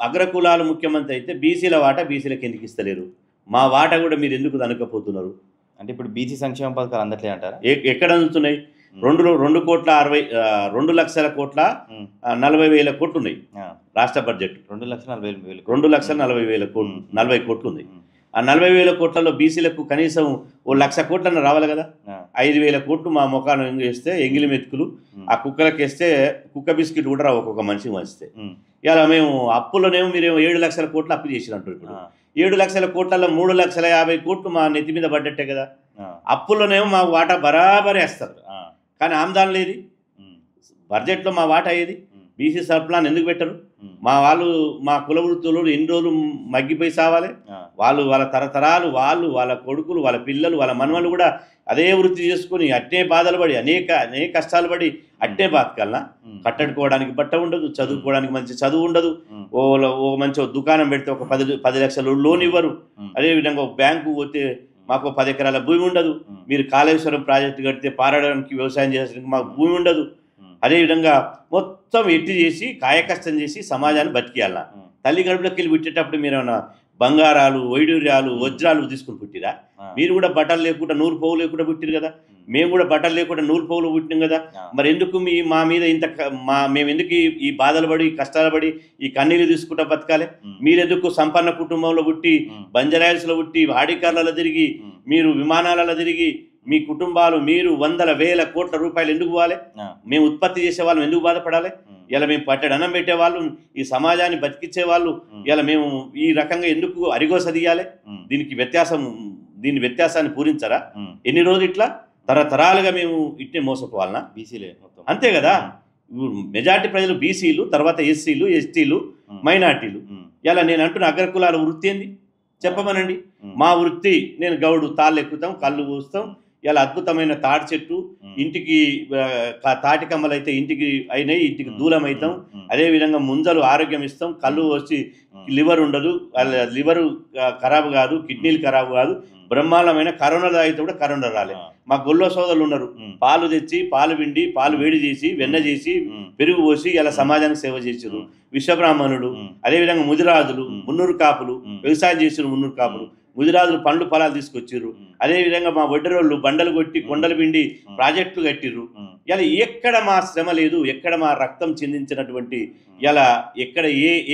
అగ్రకులాల ముఖ్యమంత్రి అయితే బీసీల వాటా బీసీలకు ఎందుకు ఇస్తలేరు? మా వాటా కూడా మీరు ఎందుకు దనకపోతున్నారు? అంటే ఇప్పుడు బీసీ సంక్షేమ పథకాలు అందట్లే అంటారా? ఎక్కడ అందుతున్నాయి? 2,60,40,00,000 ఉన్నాయి రాష్ట్ర బడ్జెట్. 2,40,000 2,40,000 40 కోట్లు ఉంది. ఆ 40,000 కోట్లలో బీసీలకు కనీసం 1,00,000 కోట్లన్న రావాలి కదా. 5,000 కోట్లు మా ముఖాన్ని వేస్తే ఎంగిలి మెతుకులు ఆ కుక్కలకి వేస్తే కుక్క బిస్కెట్ కూడా రావు ఒక్కొక్క మనిషికి వస్తే. ఇలా మేము అప్పులోనేమో మీరేమో 7,00,000 కోట్లు అప్పు చేసినట్టు. ఇప్పుడు 7,00,000 కోట్లలో 3,50,000 కోట్లు మా నెత్తి మీద పడ్డట్టే కదా. అప్పుల్లోనేమో మా వాటా బరాబర్ వేస్తారు, కానీ ఆమ్దాన్ లేదు. బడ్జెట్లో మా వాటా ఏది? బీసీ సబ్ప్లాన్ ఎందుకు పెట్టరు? మా కుల వృత్తులు ఎన్ని రోజులు మగ్గిపోయి సావాలి? వాళ్ళ తరతరాలు వాళ్ళ కొడుకులు, వాళ్ళ పిల్లలు, వాళ్ళ మనవలు కూడా అదే వృత్తి చేసుకుని అట్టే బాధలు పడి అనేక కష్టాలు పడి అట్టే బతకాలనా? కట్టడుకోవడానికి బట్ట ఉండదు, చదువుకోవడానికి మంచి చదువు ఉండదు. ఓ మంచి దుకాణం పెడితే ఒక 10 లక్షలు లోన్ ఇవ్వరు. అదేవిధంగా ఒక బ్యాంకు పోతే మాకు 10 ఎకరాల భూమి ఉండదు. మీరు కాళేశ్వరం ప్రాజెక్టు కడితే పారడానికి వ్యవసాయం చేసడానికి మాకు భూమి ఉండదు. అదేవిధంగా మొత్తం ఎట్టి చేసి కాయకష్టం చేసి సమాజాన్ని బతికేయాల. తల్లి గడుపులోకి వెళ్ళి పుట్టేటప్పుడు మీరు ఏమన్నా బంగారాలు, వైడూర్యాలు, వజ్రాలు తీసుకుని పుట్టిరా? మీరు కూడా బట్టలు లేకుండా 100 పోగులు లేకుండా పుట్టిరు కదా. మేము కూడా బట్టలు లేకుండా 100 పోగులు పుట్టినాం కదా. మరి ఎందుకు మా మీద మేము ఎందుకు ఈ బాధలు పడి కష్టాలు పడి ఈ కన్నీళ్ళు తీసుకుంటా బతకాలి? మీరెందుకు సంపన్న కుటుంబంలో పుట్టి బంజరాయిల్స్లో పుట్టి వాడికార్లలో తిరిగి మీరు విమానాలలో తిరిగి మీ కుటుంబాలు మీరు 100,000 కోట్ల రూపాయలు ఎందుకు పోవాలి? మేము ఉత్పత్తి చేసే వాళ్ళం ఎందుకు బాధపడాలి? ఇలా మేము పట్టడన్నం పెట్టేవాళ్ళు, ఈ సమాజాన్ని బతికించే వాళ్ళు ఇలా మేము ఈ రకంగా ఎందుకు అరిగోస తీయాలి? దీని వ్యత్యాసాన్ని పూరించరా? ఎన్ని రోజులు ఇట్లా తరతరాలుగా మేము ఇట్టే మోసపోవాలనా? బీసీలే అంతే కదా. మెజార్టీ ప్రజలు బీసీలు, తర్వాత ఎస్సీలు, ఎస్టీలు, మైనార్టీలు. ఇలా నేను అంటున్న అగ్రకులాల వృత్తి ఏంది చెప్పమనండి. మా వృత్తి నేను గౌడు, తాళ్ళు ఎక్కుతాం, కళ్ళు పూస్తాం. ఇలా అద్భుతమైన తాటి చెట్టు, ఇంటికి తాటి కమ్మలు అయితే ఇంటికి అయినాయి, ఇంటికి దూలం అవుతాం. అదేవిధంగా ముంజలు ఆరోగ్యం ఇస్తాం, కళ్ళు వచ్చి లివర్ ఉండదు, లివరు ఖరాబు కాదు, కిడ్నీలు ఖరాబు కాదు. బ్రహ్మాండమైన కరోనా తాగితే కూడా కరోనా రాలే. మా గొల్లో సోదరులు ఉన్నారు, పాలు తెచ్చి పాలు పిండి పాలు వేడి చేసి వెన్న చేసి పెరుగు పోసి ఇలా సమాజానికి సేవ చేసారు. విశ్వబ్రాహ్మణుడు, అదేవిధంగా ముదిరాజులు, మున్నూరు కాపులు వ్యవసాయం చేసారు. మున్నూరు కాపులు ముదిరాజులు పండ్లు పొలాలు తీసుకొచ్చిర్రు. అదేవిధంగా మా వడ్డరోళ్ళు బండలు కొట్టి కొండలు పిండి ప్రాజెక్టులు కట్టిర్రు. ఇలా ఎక్కడ మా శ్రమ లేదు, ఎక్కడ మా రక్తం చిందించినటువంటి ఇలా ఎక్కడ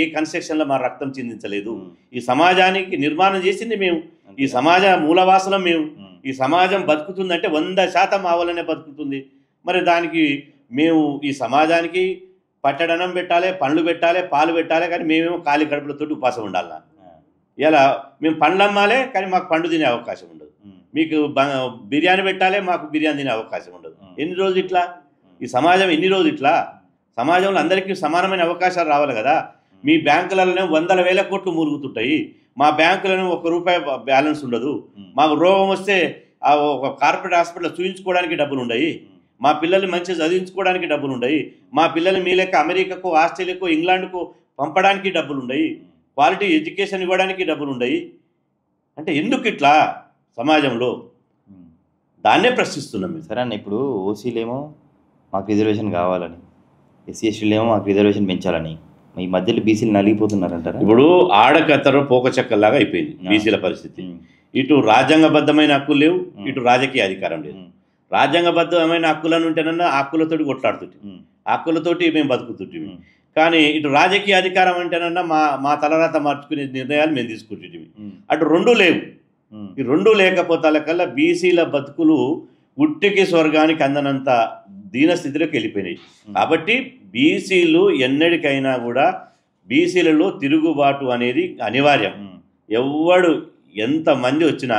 ఏ కన్స్ట్రక్షన్లో మా రక్తం చిందించలేదు. ఈ సమాజానికి నిర్మాణం చేసింది మేము, ఈ సమాజ మూలవాసనం మేము. ఈ సమాజం బతుకుతుందంటే 100% మా వల్లనే బతుకుతుంది. మరి దానికి మేము ఈ సమాజానికి పట్టడనం పెట్టాలి, పండ్లు పెట్టాలి, పాలు పెట్టాలి, కానీ మేమేమో ఖాళీ కడుపులతోటి ఉపాసం ఉండాలి. ఇలా మేము పండ్లు అమ్మాలి, కానీ మాకు పండు తినే అవకాశం ఉండదు. మీకు బిర్యానీ పెట్టాలి, మాకు బిర్యానీ తినే అవకాశం ఉండదు. ఎన్ని రోజులు ఇట్లా? ఈ సమాజం ఎన్ని రోజులు ఇట్లా? సమాజంలో అందరికీ సమానమైన అవకాశాలు రావాలి కదా. మీ బ్యాంకులలో 100,000 కోట్లు మూలుగుతుంటాయి, మా బ్యాంకులను ₹1 బ్యాలెన్స్ ఉండదు. మాకు రోగం వస్తే ఒక కార్పొరేట్ హాస్పిటల్ చూయించుకోవడానికి డబ్బులు ఉన్నాయి, మా పిల్లల్ని మంచిగా చదివించుకోవడానికి డబ్బులు ఉన్నాయి, మా పిల్లల్ని మీ లెక్క అమెరికాకు, ఆస్ట్రేలియాకు, ఇంగ్లాండ్కు పంపడానికి డబ్బులు ఉన్నాయి, క్వాలిటీ ఎడ్యుకేషన్ ఇవ్వడానికి డబ్బులు ఉన్నాయి. అంటే ఎందుకు ఇట్లా సమాజంలో? దాన్నే ప్రశ్నిస్తున్నాం మేము. సరే అన్న, ఇప్పుడు ఓసీలేమో మాకు రిజర్వేషన్ కావాలని, ఎస్సీ ఎస్టీలేమో మాకు రిజర్వేషన్ పెంచాలని, ఈ మధ్యలో బీసీలు నలిగిపోతున్నారంటారా? ఇప్పుడు ఆడకత్తరు పోకచక్కల్లాగా అయిపోయింది బీసీల పరిస్థితి. ఇటు రాజ్యాంగబద్ధమైన హక్కులు లేవు, ఇటు రాజకీయ అధికారం లేదు. రాజ్యాంగబద్ధమైన హక్కులను ఉంటేనన్నా హక్కులతోటి కొట్లాడుతుంది, హక్కులతోటి మేము బతుకుతుంటివి. కానీ ఇటు రాజకీయ అధికారం అంటేనన్నా మా తలరాత మార్చుకునే నిర్ణయాలు మేము తీసుకుంటుంటివి. అటు రెండూ లేవు. ఈ రెండూ లేకపోతే కల్లా బీసీల బతుకులు ఉట్టికి స్వర్గానికి అందనంత దీనస్థితిలోకి వెళ్ళిపోయినాయి. కాబట్టి బీసీలు ఎన్నటికైనా కూడా బీసీలలో తిరుగుబాటు అనేది అనివార్యం. ఎవడు ఎంతమంది వచ్చినా,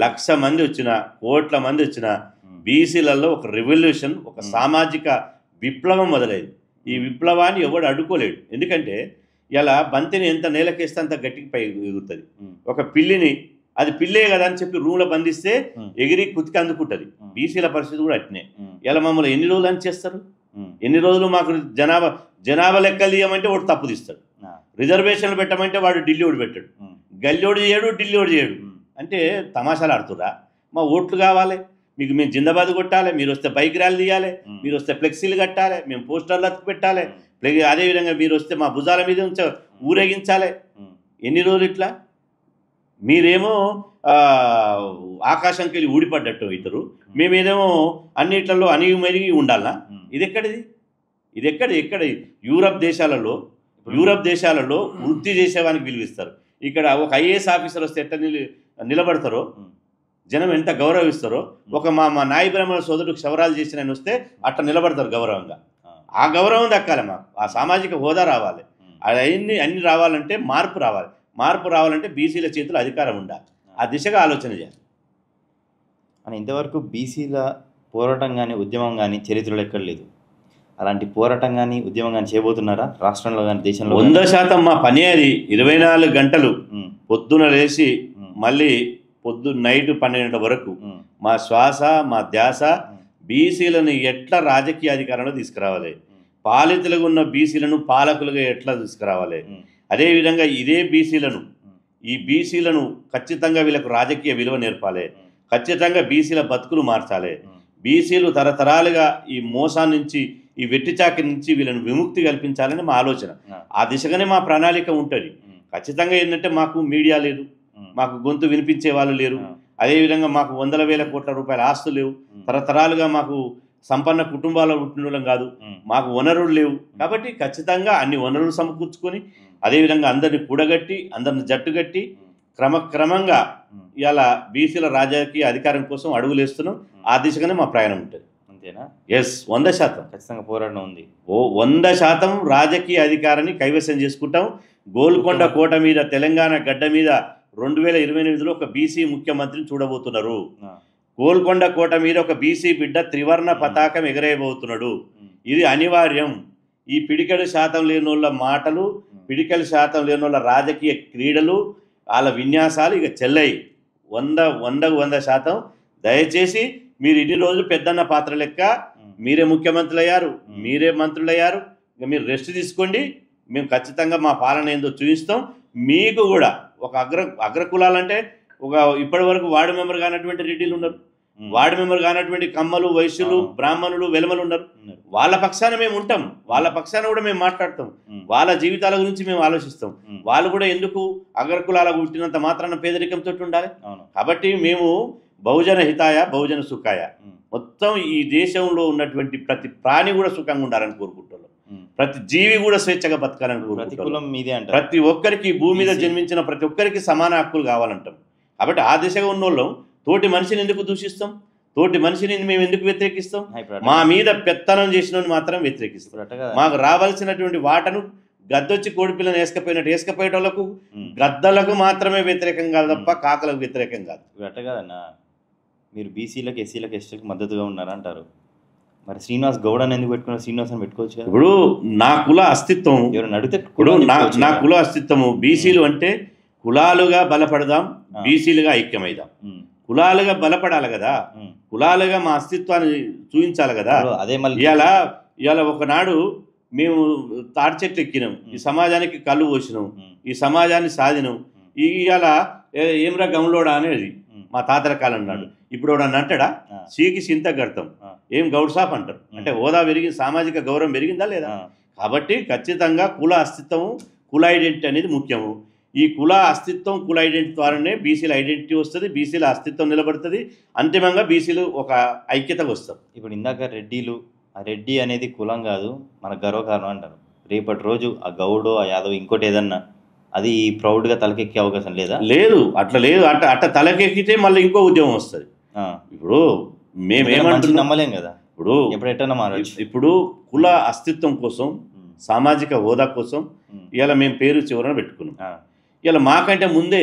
1,00,000 మంది వచ్చినా, కోట్ల మంది వచ్చినా, బీసీలలో ఒక రెవల్యూషన్, ఒక సామాజిక విప్లవం మొదలైంది. ఈ విప్లవాన్ని ఎవడు అడ్డుకోలేడు. ఎందుకంటే ఇలా బంతిని ఎంత నేలకేస్తే అంత గట్టికి పై ఎగురుతుంది. ఒక పిల్లిని అది పిల్లే కదా అని చెప్పి రూమ్లో బంధిస్తే ఎగిరి కుతికి అందుకుంటుంది. బీసీల పరిస్థితి కూడా అట్నే. ఇలా మమ్మల్ని ఎన్ని రోజులు అని చేస్తారు? ఎన్ని రోజులు మాకు జనాభా లెక్కలు తీయమంటే వాడు తప్పు తీస్తాడు, రిజర్వేషన్లు పెట్టమంటే వాడు ఢిల్లీోడు పెట్టాడు, గల్లీోడు చేయడు, ఢిల్లీోడు చేయడు. అంటే తమాషాలు ఆడుతురా? మా ఓట్లు కావాలి మీకు, మేము జిందాబాద్ కొట్టాలి, మీరు వస్తే బైక్ ర్యాలీ తీయాలి, మీరు వస్తే ఫ్లెక్సీలు కట్టాలి, మేము పోస్టర్లు అతుకు పెట్టాలి, అదేవిధంగా మీరు వస్తే మా భుజాల మీద ఊరేగించాలి. ఎన్ని రోజులు ఇట్లా? మీరేమో ఆకాశంకి వెళ్ళి ఊడిపడ్డట్టు అవుతారు, మేమేదేమో అన్నిట్లలో అణిగి మరిగి ఉండాలా? ఇది ఎక్కడ యూరప్ దేశాలలో వృత్తి చేసేవానికి విలువిస్తారు. ఇక్కడ ఒక ఐఏఎస్ ఆఫీసర్ వస్తే ఎట్లా నిలబడతారో, జనం ఎంత గౌరవిస్తారో, ఒక మా నాయ బ్రాహ్మణ సోదరుడు క్షవరాలు చేసిన ఆయన వస్తే అట్లా నిలబడతారు గౌరవంగా. ఆ గౌరవం దక్కాలి మాకు, ఆ సామాజిక హోదా రావాలి. అన్ని రావాలంటే మార్పు రావాలంటే బీసీల చేతుల్లో అధికారం ఉండాలి. ఆ దిశగా ఆలోచన చేయాలి. అని ఇంతవరకు బీసీల పోరాటం కానీ ఉద్యమం కానీ చరిత్రలో ఎక్కడ లేదు. అలాంటి పోరాటం కానీ ఉద్యమం కానీ చేయబోతున్నారా రాష్ట్రంలో కానీ దేశంలో? 100% మా పని అది. 24 గంటలు పొద్దున లేచి మళ్ళీ నైట్ 12 వరకు మా శ్వాస మా ధ్యాస బీసీలను ఎట్లా రాజకీయ అధికారంలో తీసుకురావాలి, పాలితులుగా ఉన్న బీసీలను పాలకులుగా ఎట్లా తీసుకురావాలి, అదేవిధంగా ఈ బీసీలను ఖచ్చితంగా వీళ్ళకు రాజకీయ విలువ నేర్పాలి, ఖచ్చితంగా బీసీల బతుకులు మార్చాలి, బీసీలు తరతరాలుగా ఈ మోసాన్ని నుంచి ఈ వెట్టి చాకి నుంచి వీళ్ళని విముక్తి కల్పించాలని మా ఆలోచన. ఆ దిశగానే మా ప్రణాళిక ఉంటుంది. ఖచ్చితంగా ఏంటంటే మాకు మీడియా లేదు, మాకు గొంతు వినిపించే వాళ్ళు లేరు, అదేవిధంగా మాకు 100,000 కోట్ల రూపాయల ఆస్తులు లేవు, తరతరాలుగా మాకు సంపన్న కుటుంబాల్లో పుట్టినోళ్ళం కాదు, మాకు వనరులు లేవు. కాబట్టి ఖచ్చితంగా అన్ని వనరులు సమకూర్చుకొని అదేవిధంగా అందరిని కూడగట్టి అందరిని జట్టుగట్టి క్రమక్రమంగా ఇలా బీసీల రాజకీయ అధికారం కోసం అడుగులేస్తున్నాం. ఆ దిశగానే మా ప్రయాణం ఉంటుంది. అంతేనా? ఎస్, 100% ఖచ్చితంగా పోరాటం ఉంది. 100% రాజకీయ అధికారాన్ని కైవసం చేసుకుంటాం. గోల్కొండ కోట మీద తెలంగాణ గడ్డ మీద 2028లో ఒక బీసీ ముఖ్యమంత్రిని చూడబోతున్నారు. గోల్కొండ కోట మీద ఒక బీసీ బిడ్డ త్రివర్ణ పతాకం ఎగరేయబోతున్నాడు. ఇది అనివార్యం. ఈ పిడికెడు శాతం లేనోళ్ళ మాటలు, పిడికెడు శాతం లేనోళ్ళ రాజకీయ క్రీడలు, వాళ్ళ విన్యాసాలు ఇక చెల్లయి. 100% దయచేసి మీరు ఇన్ని రోజులు పెద్దన్న పాత్ర లెక్క మీరే ముఖ్యమంత్రులు అయ్యారు, మీరే మంత్రులు అయ్యారు, ఇక మీరు రెస్ట్ తీసుకోండి. మేము ఖచ్చితంగా మా పాలన ఏందో చూపిస్తాం. మీకు కూడా ఒక అగ్రకులాలంటే ఒక ఇప్పటి వరకు వార్డు మెంబర్ కానటువంటి రెడ్డిలు ఉన్నారు, వార్డు మెంబర్ కానటువంటి కమ్మలు, వైశ్యులు, బ్రాహ్మణులు, వెలమలు ఉన్నారు. వాళ్ళ పక్షాన మేము ఉంటాం, వాళ్ళ పక్షాన కూడా మేము మాట్లాడతాం, వాళ్ళ జీవితాల గురించి మేము ఆలోచిస్తాం. వాళ్ళు కూడా ఎందుకు అగ్రకులాలకు పుట్టినంత మాత్రాన పేదరికంతో ఉండాలి? కాబట్టి మేము బహుజన హితాయ బహుజన సుఖాయ, మొత్తం ఈ దేశంలో ఉన్నటువంటి ప్రతి ప్రాణి కూడా సుఖంగా ఉండాలని కోరుకుంటున్నాం. ప్రతి జీవి కూడా స్వేచ్ఛగా బతకాలని కోరుకుంటున్నాం. ప్రతి ఒక్కరికి భూమి మీద జన్మించిన ప్రతి ఒక్కరికి సమాన హక్కులు కావాలంటాం. కాబట్టి ఆ దిశగా ఉన్నోళ్ళం తోటి మనిషిని ఎందుకు దూషిస్తాం? తోటి మనిషిని మేము ఎందుకు వ్యతిరేకిస్తాం? మా మీద పెత్తనం చేసిన మాత్రం వ్యతిరేకిస్తాం. మాకు రావాల్సినటువంటి వాటను గద్దొచ్చి కోడిపిల్లని వేసుకపోయేటోళ్లకు గద్దలకు మాత్రమే వ్యతిరేకం కాదు తప్ప కాకలకు వ్యతిరేకం కాదు. అట్టగాదన్నా, మీరు బీసీలకు ఎస్సీలకు ఎస్టీలకు మద్దతుగా ఉన్నారంటారు. మరి శ్రీనివాస్ గౌడ్ అని ఎందుకు పెట్టుకున్నారు? శ్రీనివాస్ అని పెట్టుకోవచ్చు కదా. ఇప్పుడు నా కుల అస్తిత్వం, ఇప్పుడు నా కుల అస్తిత్వము బీసీలు అంటే కులాలుగా బలపడదాం, బీసీలుగా ఐక్యమైదాం. కులాలుగా బలపడాలి కదా, కులాలుగా మా అస్తిత్వాన్ని చూపించాలి కదా. అదే మళ్ళీ ఇవాళ ఒకనాడు మేము తాడి చెట్లు ఎక్కినాం, ఈ సమాజానికి కళ్ళు పోసినాం, ఈ సమాజాన్ని సాధినాం. ఇవాళ ఏమ్రా గమలోడా అనేది మా తాతల కాలం నాడు. ఇప్పుడు వాడు అంటాడా సీకి సింత గడతాం, ఏం గౌడ్ సాప్ అంటారు. అంటే హోదా పెరిగి సామాజిక గౌరవం పెరిగిందా లేదా? కాబట్టి ఖచ్చితంగా కుల అస్తిత్వము, కుల ఐడెంటిటీ అనేది ముఖ్యము. ఈ కుల అస్తిత్వం, కుల ఐడెంటిటీ ద్వారానే బీసీల ఐడెంటిటీ వస్తుంది, బీసీల అస్తిత్వం నిలబడుతుంది, అంతిమంగా బీసీలు ఒక ఐక్యతకు వస్తారు. ఇప్పుడు ఇందాక రెడ్డిలు, ఆ రెడ్డి అనేది కులం కాదు మన గర్వకారణం అంటారు. రేపటి రోజు ఆ గౌడో ఆ యాదవ్ ఇంకోటి ఏదన్నా అది ప్రౌడ్గా తలకెక్కే అవకాశం లేదా? లేదు, అట్లా లేదు. అట్లా తలకెక్కితే మళ్ళీ ఇంకో ఉద్యమం వస్తుంది. ఇప్పుడు మేమేమంటే నమ్మలేం కదా, ఇప్పుడు ఎప్పుడెట్టన్నా మారచ్చు. ఇప్పుడు కుల అస్తిత్వం కోసం, సామాజిక హోదా కోసం ఇలా మేము పేరు చివరన పెట్టుకున్నాం. ఇలా మాకంటే ముందే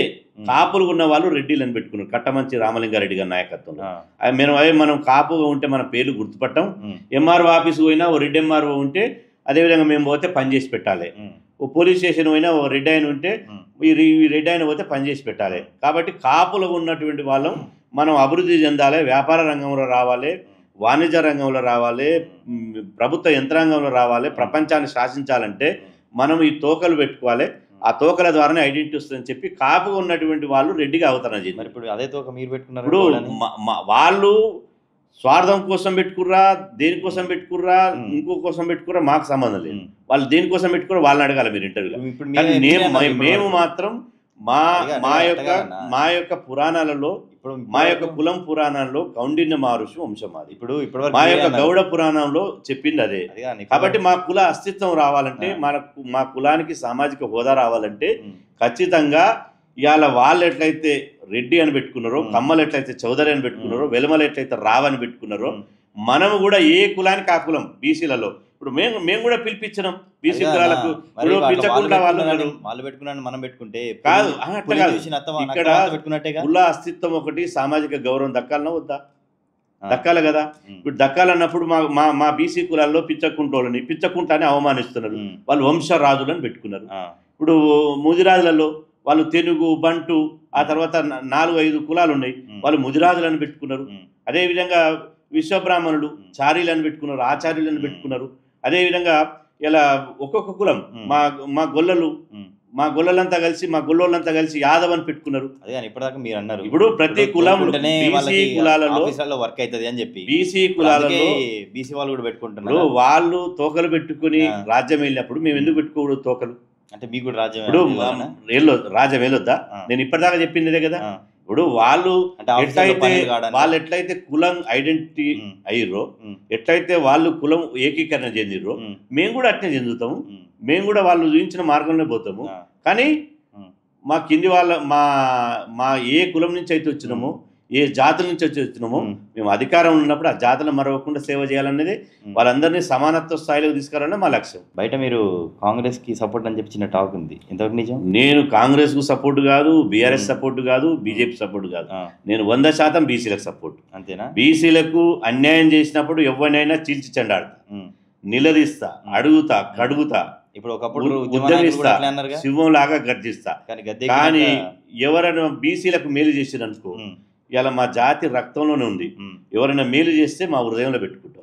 కాపులు ఉన్న వాళ్ళు రెడ్డిలను పెట్టుకున్నారు. కట్టమంచి రామలింగారెడ్డి గారి నాయకత్వంలో మనం కాపుగా ఉంటే మన పేర్లు గుర్తుపట్టాం. ఎంఆర్ఓ ఆఫీస్ పోయినా ఓ రెడ్డి ఎంఆర్ఓ ఉంటే అదేవిధంగా మేము పోతే పని చేసి పెట్టాలి. ఓ పోలీస్ స్టేషన్ పోయినా ఓ రెడ్డి ఆయన ఉంటే ఈ రెడ్డి ఆయన పోతే పని చేసి పెట్టాలి. కాబట్టి కాపులు ఉన్నటువంటి వాళ్ళం మనం అభివృద్ధి చెందాలి, వ్యాపార రంగంలో రావాలి, వాణిజ్య రంగంలో రావాలి, ప్రభుత్వ యంత్రాంగంలో రావాలి. ప్రపంచాన్ని శాసించాలంటే మనం ఈ తోకలు పెట్టుకోవాలి, ఆ తోకల ద్వారానే ఐడెంటిటీ వస్తుందని చెప్పి కాపుగా ఉన్నటువంటి వాళ్ళు రెడ్డిగా అవతరణ చేయాలి. ఇప్పుడు అదే తోక మీరు పెట్టుకున్నారు. ఇప్పుడు వాళ్ళు స్వార్థం కోసం పెట్టుకుర్రా, దేనికోసం పెట్టుకుర్రా, ఇంకో కోసం పెట్టుకుర్రా మాకు సంబంధం లేదు. వాళ్ళు దేనికోసం పెట్టుకుర్రా వాళ్ళని అడగాలి మీరు ఇంటర్వ్యూలో. మేము మాత్రం మా అడిగా మా అడగా యొక్క అడగాలన్నా మా యొక్క పురాణాలలో ఇప్పుడు మా యొక్క ఇప్పటివరకు కులం పురాణాల్లో కౌండిన్య మహర్షి వంశం మాది. ఇప్పటివరకు మా మీరే యొక్క అన్నారు గౌడ పురాణంలో చెప్పింది అదే. అదిగా కాబట్టి ఇప్పటివరకు మా కుల అస్తిత్వం రావాలంటే మా కులానికి సామాజిక హోదా రావాలంటే ఖచ్చితంగా ఇవాళ వాళ్ళు ఎట్లయితే రెడ్డి అని పెట్టుకున్నారో, కమ్మలు ఎట్లయితే చౌదరి అని పెట్టుకున్నారో, వెలమలు ఎట్లయితే రావని పెట్టుకున్నారో, మనము కూడా ఏ కులానికి ఆ కులం బీసీలలో ఇప్పుడు మేము కూడా పిలిపించినాం బీసీ కులాలకు. ఇప్పుడు పిచ్చకుండా వాళ్ళు పెట్టుకున్నాను మనం పెట్టుకుంటే కాదు, పులి కాదు. చూసిన అత్తమా ఇక్కడ నక్కమా పెట్టుకున్నట్టేగా. కుల అస్తిత్వం ఒకటి, సామాజిక గౌరవం దక్కాలన్నా వద్దా? దక్కాలి కదా. ఇప్పుడు దక్కాలన్నప్పుడు మా మా మా బీసీ కులాల్లో పిచ్చకుంటోళ్ళని పిచ్చకుంట అని అవమానిస్తున్నారు. వాళ్ళు వంశరాజులను పెట్టుకున్నారు. ఇప్పుడు ముదిరాజులలో వాళ్ళు తెనుగు, బంటు, ఆ తర్వాత 4-5 కులాలు ఉన్నాయి, వాళ్ళు ముదిరాజులను పెట్టుకున్నారు. అదేవిధంగా విశ్వబ్రాహ్మణులు చారీలను పెట్టుకున్నారు, ఆచార్యులను పెట్టుకున్నారు. అదేవిధంగా ఇలా ఒక్కొక్క కులం మా మా గొల్లలు మా గొల్లలంతా కలిసి మా గొల్లోళ్ళంతా కలిసి యాదవ్ అని పెట్టుకున్నారు. అదే ఇప్పటిదాకా మీరు అన్నారు ఇప్పుడు ప్రతి కులం బీసీ కులాలలో వర్క్ అవుతుంది అని చెప్పి బీసీ కులాలలో బీసీ వాళ్ళు కూడా పెట్టుకుంటున్నారు. వాళ్ళు తోకలు పెట్టుకుని రాజ్యం వెళ్ళినప్పుడు మేము ఎందుకు పెట్టుకోకూడదు తోకలు? అంటే మీకు కూడా రాజ్యం ఇప్పుడు రాజ్యం వెళ్ళొద్దా? నేను ఇప్పటిదాకా చెప్పిందే కదా. ఇప్పుడు వాళ్ళు ఎట్లయితే కులం ఐడెంటిటీ అయ్యిర్రో, ఎట్లయితే వాళ్ళు కులం ఏకీకరణ చెందిర్రో, మేము కూడా అట్నే చెందుతాము. మేము కూడా వాళ్ళు చూపించిన మార్గంలో పోతాము. కానీ మా కింది వాళ్ళ మా మా ఏ కులం నుంచి అయితే వచ్చినామో, ఏ జాతుల నుంచి వచ్చినామో, మేము అధికారం ఉన్నప్పుడు ఆ జాతులను మరవకుండా సేవ చేయాలనేది, వాళ్ళందరినీ సమానత్వ స్థాయిలోకి తీసుకురావడం మా లక్ష్యం. బయట మీరు కాంగ్రెస్ కి సపోర్ట్ అని చెప్పి చిన్న టాక్ ఉంది, ఎంతవరకు నిజం? నేను కాంగ్రెస్ కు సపోర్ట్ కాదు, బీఆర్ఎస్ సపోర్ట్ కాదు, బీజేపీ సపోర్ట్ కాదు. నేను 100% బీసీలకు సపోర్ట్. అంతేనా? బీసీలకు అన్యాయం చేసినప్పుడు ఎవరినైనా చీల్చి చెండాడుతా, నిలదీస్తా, అడుగుతా, కడుగుతా, ఇప్పుడు ఒకప్పుడు ఉద్యమిస్తా, సింహం లాగా గర్జిస్తా. కానీ ఎవరైనా బీసీలకు మేలు చేసిరనుకో, ఇలా మా జాతి రక్తంలోనే ఉంది, ఎవరైనా మేలు చేస్తే మా హృదయంలో పెట్టుకుంటాం.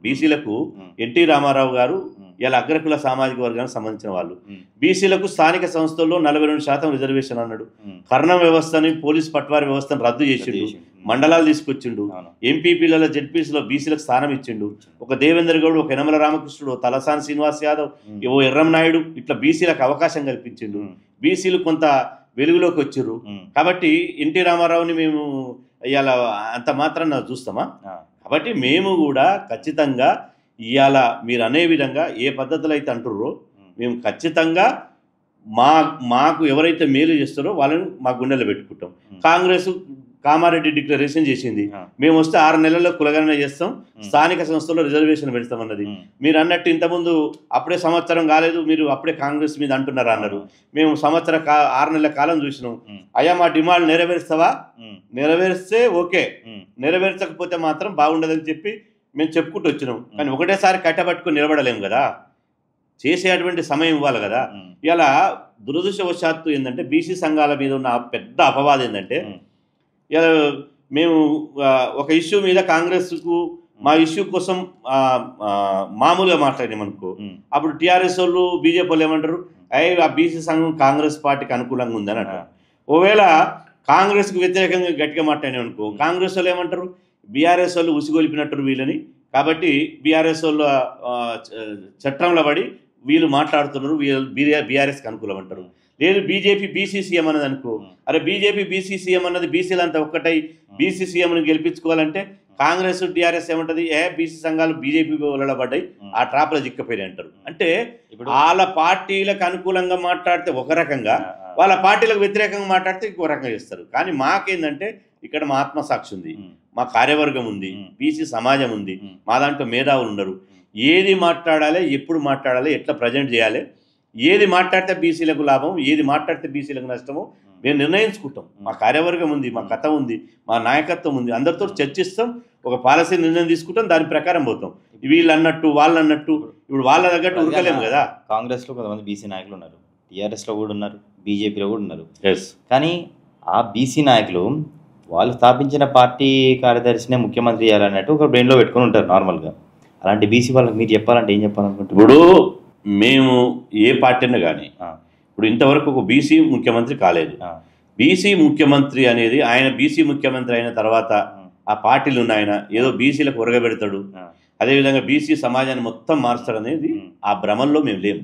బీసీలకు ఎన్టీ రామారావు గారు ఇలా అగ్రకుల సామాజిక వర్గానికి సంబంధించిన వాళ్ళు. బీసీలకు స్థానిక సంస్థల్లో 42% రిజర్వేషన్ అన్నాడు. కర్ణం వ్యవస్థని, పోలీస్ పట్వారీ వ్యవస్థను రద్దు చేసిండు, మండలాలు తీసుకొచ్చిండు. ఎంపీపీలలో జెడ్పీసీలో బీసీలకు స్థానం ఇచ్చిండు. ఒక దేవేంద్ర గౌడ్, ఒక యనమల రామకృష్ణుడు, తలసాని శ్రీనివాస్ యాదవ్, ఓ ఎర్రం నాయుడు, ఇట్లా బీసీలకు అవకాశం కల్పించిండు. బీసీలు కొంత వెలుగులోకి వచ్చిర్రు. కాబట్టి ఎన్టీ రామారావుని మేము ఇవాళ అంత మాత్రాన చూస్తామా? కాబట్టి మేము కూడా ఖచ్చితంగా ఇవాళ మీరు అనే విధంగా ఏ పద్ధతులు అయితే అంటుర్రో, మేము ఖచ్చితంగా మాకు ఎవరైతే మేలు చేస్తారో వాళ్ళని మా గుండెలో పెట్టుకుంటాం. కాంగ్రెస్ కామారెడ్డి డిక్లరేషన్ చేసింది, మేము వస్తే 6 నెలల్లో కులగణన చేస్తాం, స్థానిక సంస్థల్లో రిజర్వేషన్ పెడతామన్నది. మీరు అన్నట్టు ఇంతకుముందు అప్పుడే సంవత్సరం కాలేదు, మీరు అప్పుడే కాంగ్రెస్ మీద అంటున్నారు అన్నారు. మేము 6 నెలల కాలం చూసినాం. అయ్యా మా డిమాండ్ నెరవేరుస్తావా? నెరవేరిస్తే ఓకే, నెరవేర్చకపోతే మాత్రం బాగుండదని చెప్పి మేము చెప్పుకుంటూ వచ్చినాం. కానీ ఒకటేసారి కట్టబట్టుకుని నిలబడలేము కదా, చేసేటువంటి సమయం ఇవ్వాలి కదా. ఇలా దురదృష్టవశాత్తు ఏంటంటే బీసీ సంఘాల మీద ఉన్న పెద్ద అపవాదం ఏంటంటే, ఇలా మేము ఒక ఇష్యూ మీద కాంగ్రెస్కు మా ఇష్యూ కోసం మామూలుగా మాట్లాడినామనుకో, అప్పుడు టీఆర్ఎస్ వాళ్ళు, బీజేపీ వాళ్ళు ఏమంటారు, ఆ బీసీ సంఘం కాంగ్రెస్ పార్టీకి అనుకూలంగా ఉందని అంటారు. ఒకవేళ కాంగ్రెస్కి వ్యతిరేకంగా గట్టిగా మాట్లాడినామనుకో, కాంగ్రెస్ వాళ్ళు ఏమంటారు, బీఆర్ఎస్ వాళ్ళు ఉసిగొలిపినట్టు వీళ్ళని, కాబట్టి బీఆర్ఎస్ వాళ్ళు చట్టంలో పడి వీళ్ళు మాట్లాడుతున్నారు, బీఆర్ఎస్కి అనుకూలం అంటారు. లేదు బీజేపీ బీసీసీఎం అన్నది అనుకో, అరే బీజేపీ బీసీసీఎం అన్నది బీసీలంతా ఒక్కటై బీసీసీఎంని గెలిపించుకోవాలంటే కాంగ్రెస్ టీఆర్ఎస్ ఏమంటది, బీసీ సంఘాలు బీజేపీ వాళ్ళలో పడ్డాయి, ఆ ట్రాప్లో చిక్కపోయి అంటారు. అంటే వాళ్ళ పార్టీలకు అనుకూలంగా మాట్లాడితే ఒక రకంగా, వాళ్ళ పార్టీలకు వ్యతిరేకంగా మాట్లాడితే ఇంకో రకంగా చేస్తారు. కానీ మాకేందంటే ఇక్కడ మా ఆత్మసాక్షి ఉంది, మా కార్యవర్గం ఉంది, బీసీ సమాజం ఉంది, మా దాంట్లో మేధావులు ఉన్నారు. ఏది మాట్లాడాలి, ఎప్పుడు మాట్లాడాలి, ఎట్లా ప్రజెంట్ చేయాలి, ఏది మాట్లాడితే బీసీలకు లాభం, ఏది మాట్లాడితే బీసీలకు నష్టమో మేము నిర్ణయించుకుంటాం. మా కార్యవర్గం ఉంది, మా కథ ఉంది, మా నాయకత్వం ఉంది, అందరితో చర్చిస్తాం, ఒక పాలసీ నిర్ణయం తీసుకుంటాం, దాని ప్రకారం పోతాం. వీళ్ళు అన్నట్టు వాళ్ళు అన్నట్టు ఇప్పుడు వాళ్ళ తగ్గట్టు ఉరకలేము కదా. కాంగ్రెస్లో కొంతమంది బీసీ నాయకులు ఉన్నారు, టీఆర్ఎస్లో కూడా ఉన్నారు, బీజేపీలో కూడా ఉన్నారు. ఎస్, కానీ ఆ బీసీ నాయకులు వాళ్ళు స్థాపించిన పార్టీ కార్యదర్శినే ముఖ్యమంత్రి చేయాలన్నట్టు ఒక బ్రెయిన్లో పెట్టుకుని ఉంటారు నార్మల్గా. అలాంటి బీసీ వాళ్ళకి మీరు చెప్పాలంటే ఏం చెప్పాలనుకుంటున్నారు? ఇప్పుడు మేము ఏ పార్టీని కానీ ఇప్పుడు ఇంతవరకు ఒక బీసీ ముఖ్యమంత్రి కాలేదు. బీసీ ముఖ్యమంత్రి అనేది ఆయన బీసీ ముఖ్యమంత్రి అయిన తర్వాత ఆ పార్టీలు ఉన్న ఆయన ఏదో బీసీలకు ఉరగబెడతాడు, అదేవిధంగా బీసీ సమాజాన్ని మొత్తం మారుస్తాడు అనేది ఆ భ్రమంలో మేము లేము.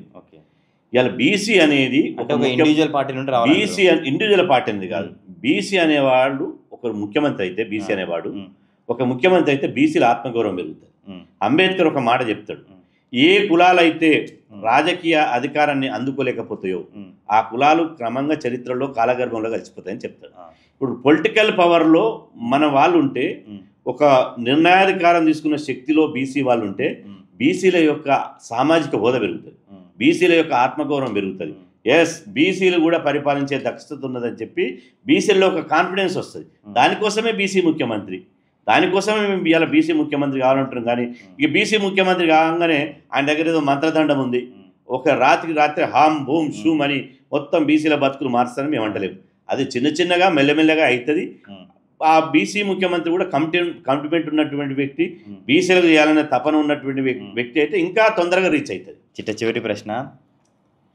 ఇవాళ బీసీ అనేది ఒక ఇండివిజువల్ పార్టీ నుండి రావాలి. బీసీ ఇండివిజువల్ పార్టీ అనేది కాదు. బీసీ అనేవాళ్ళు ఒక ముఖ్యమంత్రి అయితే, బీసీ అనేవాడు ఒక ముఖ్యమంత్రి అయితే బీసీల ఆత్మగౌరవం పెరుగుతుంది. అంబేద్కర్ ఒక మాట చెప్తాడు, ఏ కులాలైతే రాజకీయ అధికారాన్ని అందుకోలేకపోతాయో ఆ కులాలు క్రమంగా చరిత్రలో కాలగర్భంలో కలిసిపోతాయని చెప్తాడు. ఇప్పుడు పొలిటికల్ పవర్లో మన వాళ్ళు ఉంటే, ఒక నిర్ణయాధికారం తీసుకున్న శక్తిలో బీసీ వాళ్ళు ఉంటే బీసీల యొక్క సామాజిక హోదా పెరుగుతుంది, బీసీల యొక్క ఆత్మగౌరవం పెరుగుతుంది. ఎస్, బీసీలు కూడా పరిపాలించే దక్షత ఉన్నదని చెప్పి బీసీల్లో ఒక కాన్ఫిడెన్స్ వస్తుంది. దానికోసమే బీసీ ముఖ్యమంత్రి, దానికోసమే మేము ఇవాళ బీసీ ముఖ్యమంత్రి కావాలంటున్నాం. కానీ ఇక బీసీ ముఖ్యమంత్రి కాగానే ఆయన దగ్గర ఏదో మంత్రదండం ఉంది, ఒక రాత్రికి రాత్రి హామ్ భూమ్ షూమ్ అని మొత్తం బీసీల బతుకులు మార్చాలని మేము అంటలేము. అది చిన్న చిన్నగా మెల్లమెల్లగా అవుతుంది. ఆ బీసీ ముఖ్యమంత్రి కూడా కమిట్మెంట్ ఉన్నటువంటి వ్యక్తి, బీసీలకు చేయాలనే తపన ఉన్నటువంటి వ్యక్తి అయితే ఇంకా తొందరగా రీచ్ అవుతుంది. చివరి ప్రశ్న,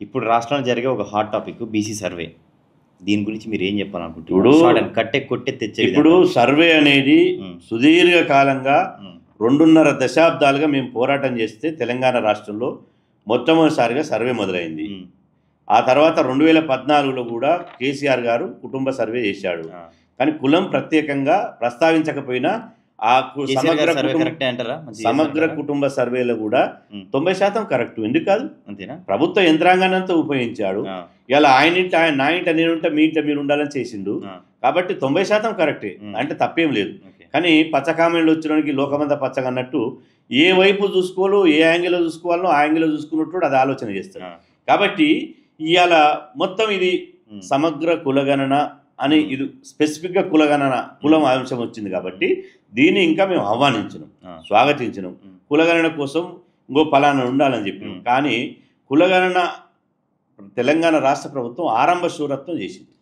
ఇప్పుడు రాష్ట్రంలో జరిగే ఒక హాట్ టాపిక్ బీసీ సర్వే, దీని గురించి మీరు ఏం చెప్పాలనుకుంటున్నారు? కట్టే కొట్టే తెచ్చే ఇప్పుడు సర్వే అనేది సుదీర్ఘ కాలంగా 2.5 దశాబ్దాలుగా మేము పోరాటం చేస్తే తెలంగాణ రాష్ట్రంలో మొట్టమొదటిసారిగా సర్వే మొదలైంది. ఆ తర్వాత 2014లో కూడా కేసీఆర్ గారు కుటుంబ సర్వే చేశాడు. కానీ కులం ప్రత్యేకంగా ప్రస్తావించకపోయినా ఆ సమగ్ర కుటుంబ సర్వేలో కూడా 90% కరెక్ట్. ఎందుకు కాదు? అంతేనా? ప్రభుత్వ యంత్రాంగాన్ని అంతా ఉపయోగించాడు. ఇలా ఆయన నా ఇంట నేనుంటే మీ ఇంట మీరు ఉండాలని చేసిండు. కాబట్టి 90% కరెక్టే, అంటే తప్పేం లేదు. కానీ పచ్చకామెంట్లు వచ్చినకి లోకమంతా పచ్చగా అన్నట్టు ఏ వైపు చూసుకోవాలో, ఏ యాంగిల్లో చూసుకోవాలో ఆ యాంగిల్లో చూసుకున్నట్టు అది ఆలోచన చేస్తాడు. కాబట్టి ఇవాళ మొత్తం ఇది సమగ్ర కులగణన అని, ఇది స్పెసిఫిక్గా కులం అంశం వచ్చింది. కాబట్టి దీన్ని ఇంకా మేము ఆహ్వానించినాం, స్వాగతించినాం. కులగణన కోసం ఇంకో ఫలానా ఉండాలని చెప్పినాం. కానీ కులగణన తెలంగాణ రాష్ట్ర ప్రభుత్వం ఆరంభ శూరత్వం చేసింది.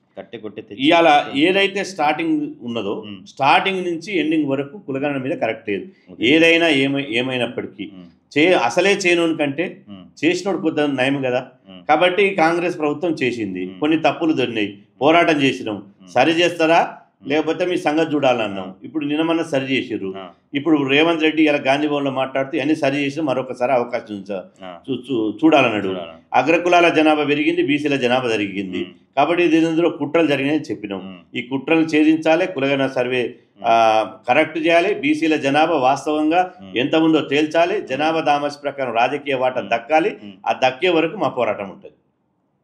ఇవాళ ఏదైతే స్టార్టింగ్ ఉన్నదో, స్టార్టింగ్ నుంచి ఎండింగ్ వరకు కులగణన మీద కరెక్ట్ లేదు. ఏదైనా ఏమైనప్పటికీ అసలే చేయనోని కంటే చేసినోడు కొద్ది నయం కదా. కాబట్టి కాంగ్రెస్ ప్రభుత్వం చేసింది, కొన్ని తప్పులు దొరినాయి, పోరాటం చేసినాం. సరి చేస్తారా లేకపోతే మీ సంగతి చూడాలన్నాం. ఇప్పుడు నిన్నమన్నా సరి చేసిర్రు. ఇప్పుడు రేవంత్ రెడ్డి ఇలా గాంధీ భవన్లో మాట్లాడుతూ అన్ని సరి చేసి మరొకసారి అవకాశం చూడాలన్నాడు. అగ్రకులాల జనాభా పెరిగింది, బీసీల జనాభా జరిగింది. కాబట్టి దీనిలో కుట్రలు జరిగినాయని చెప్పినాం. ఈ కుట్రలు ఛేదించాలి, కులగణన సర్వే కరెక్ట్ చేయాలి, బీసీల జనాభా వాస్తవంగా ఎంత ఉందో తేల్చాలి, జనాభా దామస్ ప్రకారం రాజకీయ వాటా దక్కాలి. ఆ దక్కే వరకు మా పోరాటం ఉంటుంది.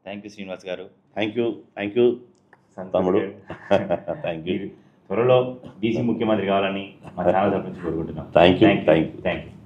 థ్యాంక్ యూ శ్రీనివాస్ గారు. థ్యాంక్ యూ తమ్ముడు. Thank you. త్వరలో బీసీ ముఖ్యమంత్రి కావాలని మా ఛానల్ తరఫు నుంచి కోరుకుంటున్నాం. Thank you.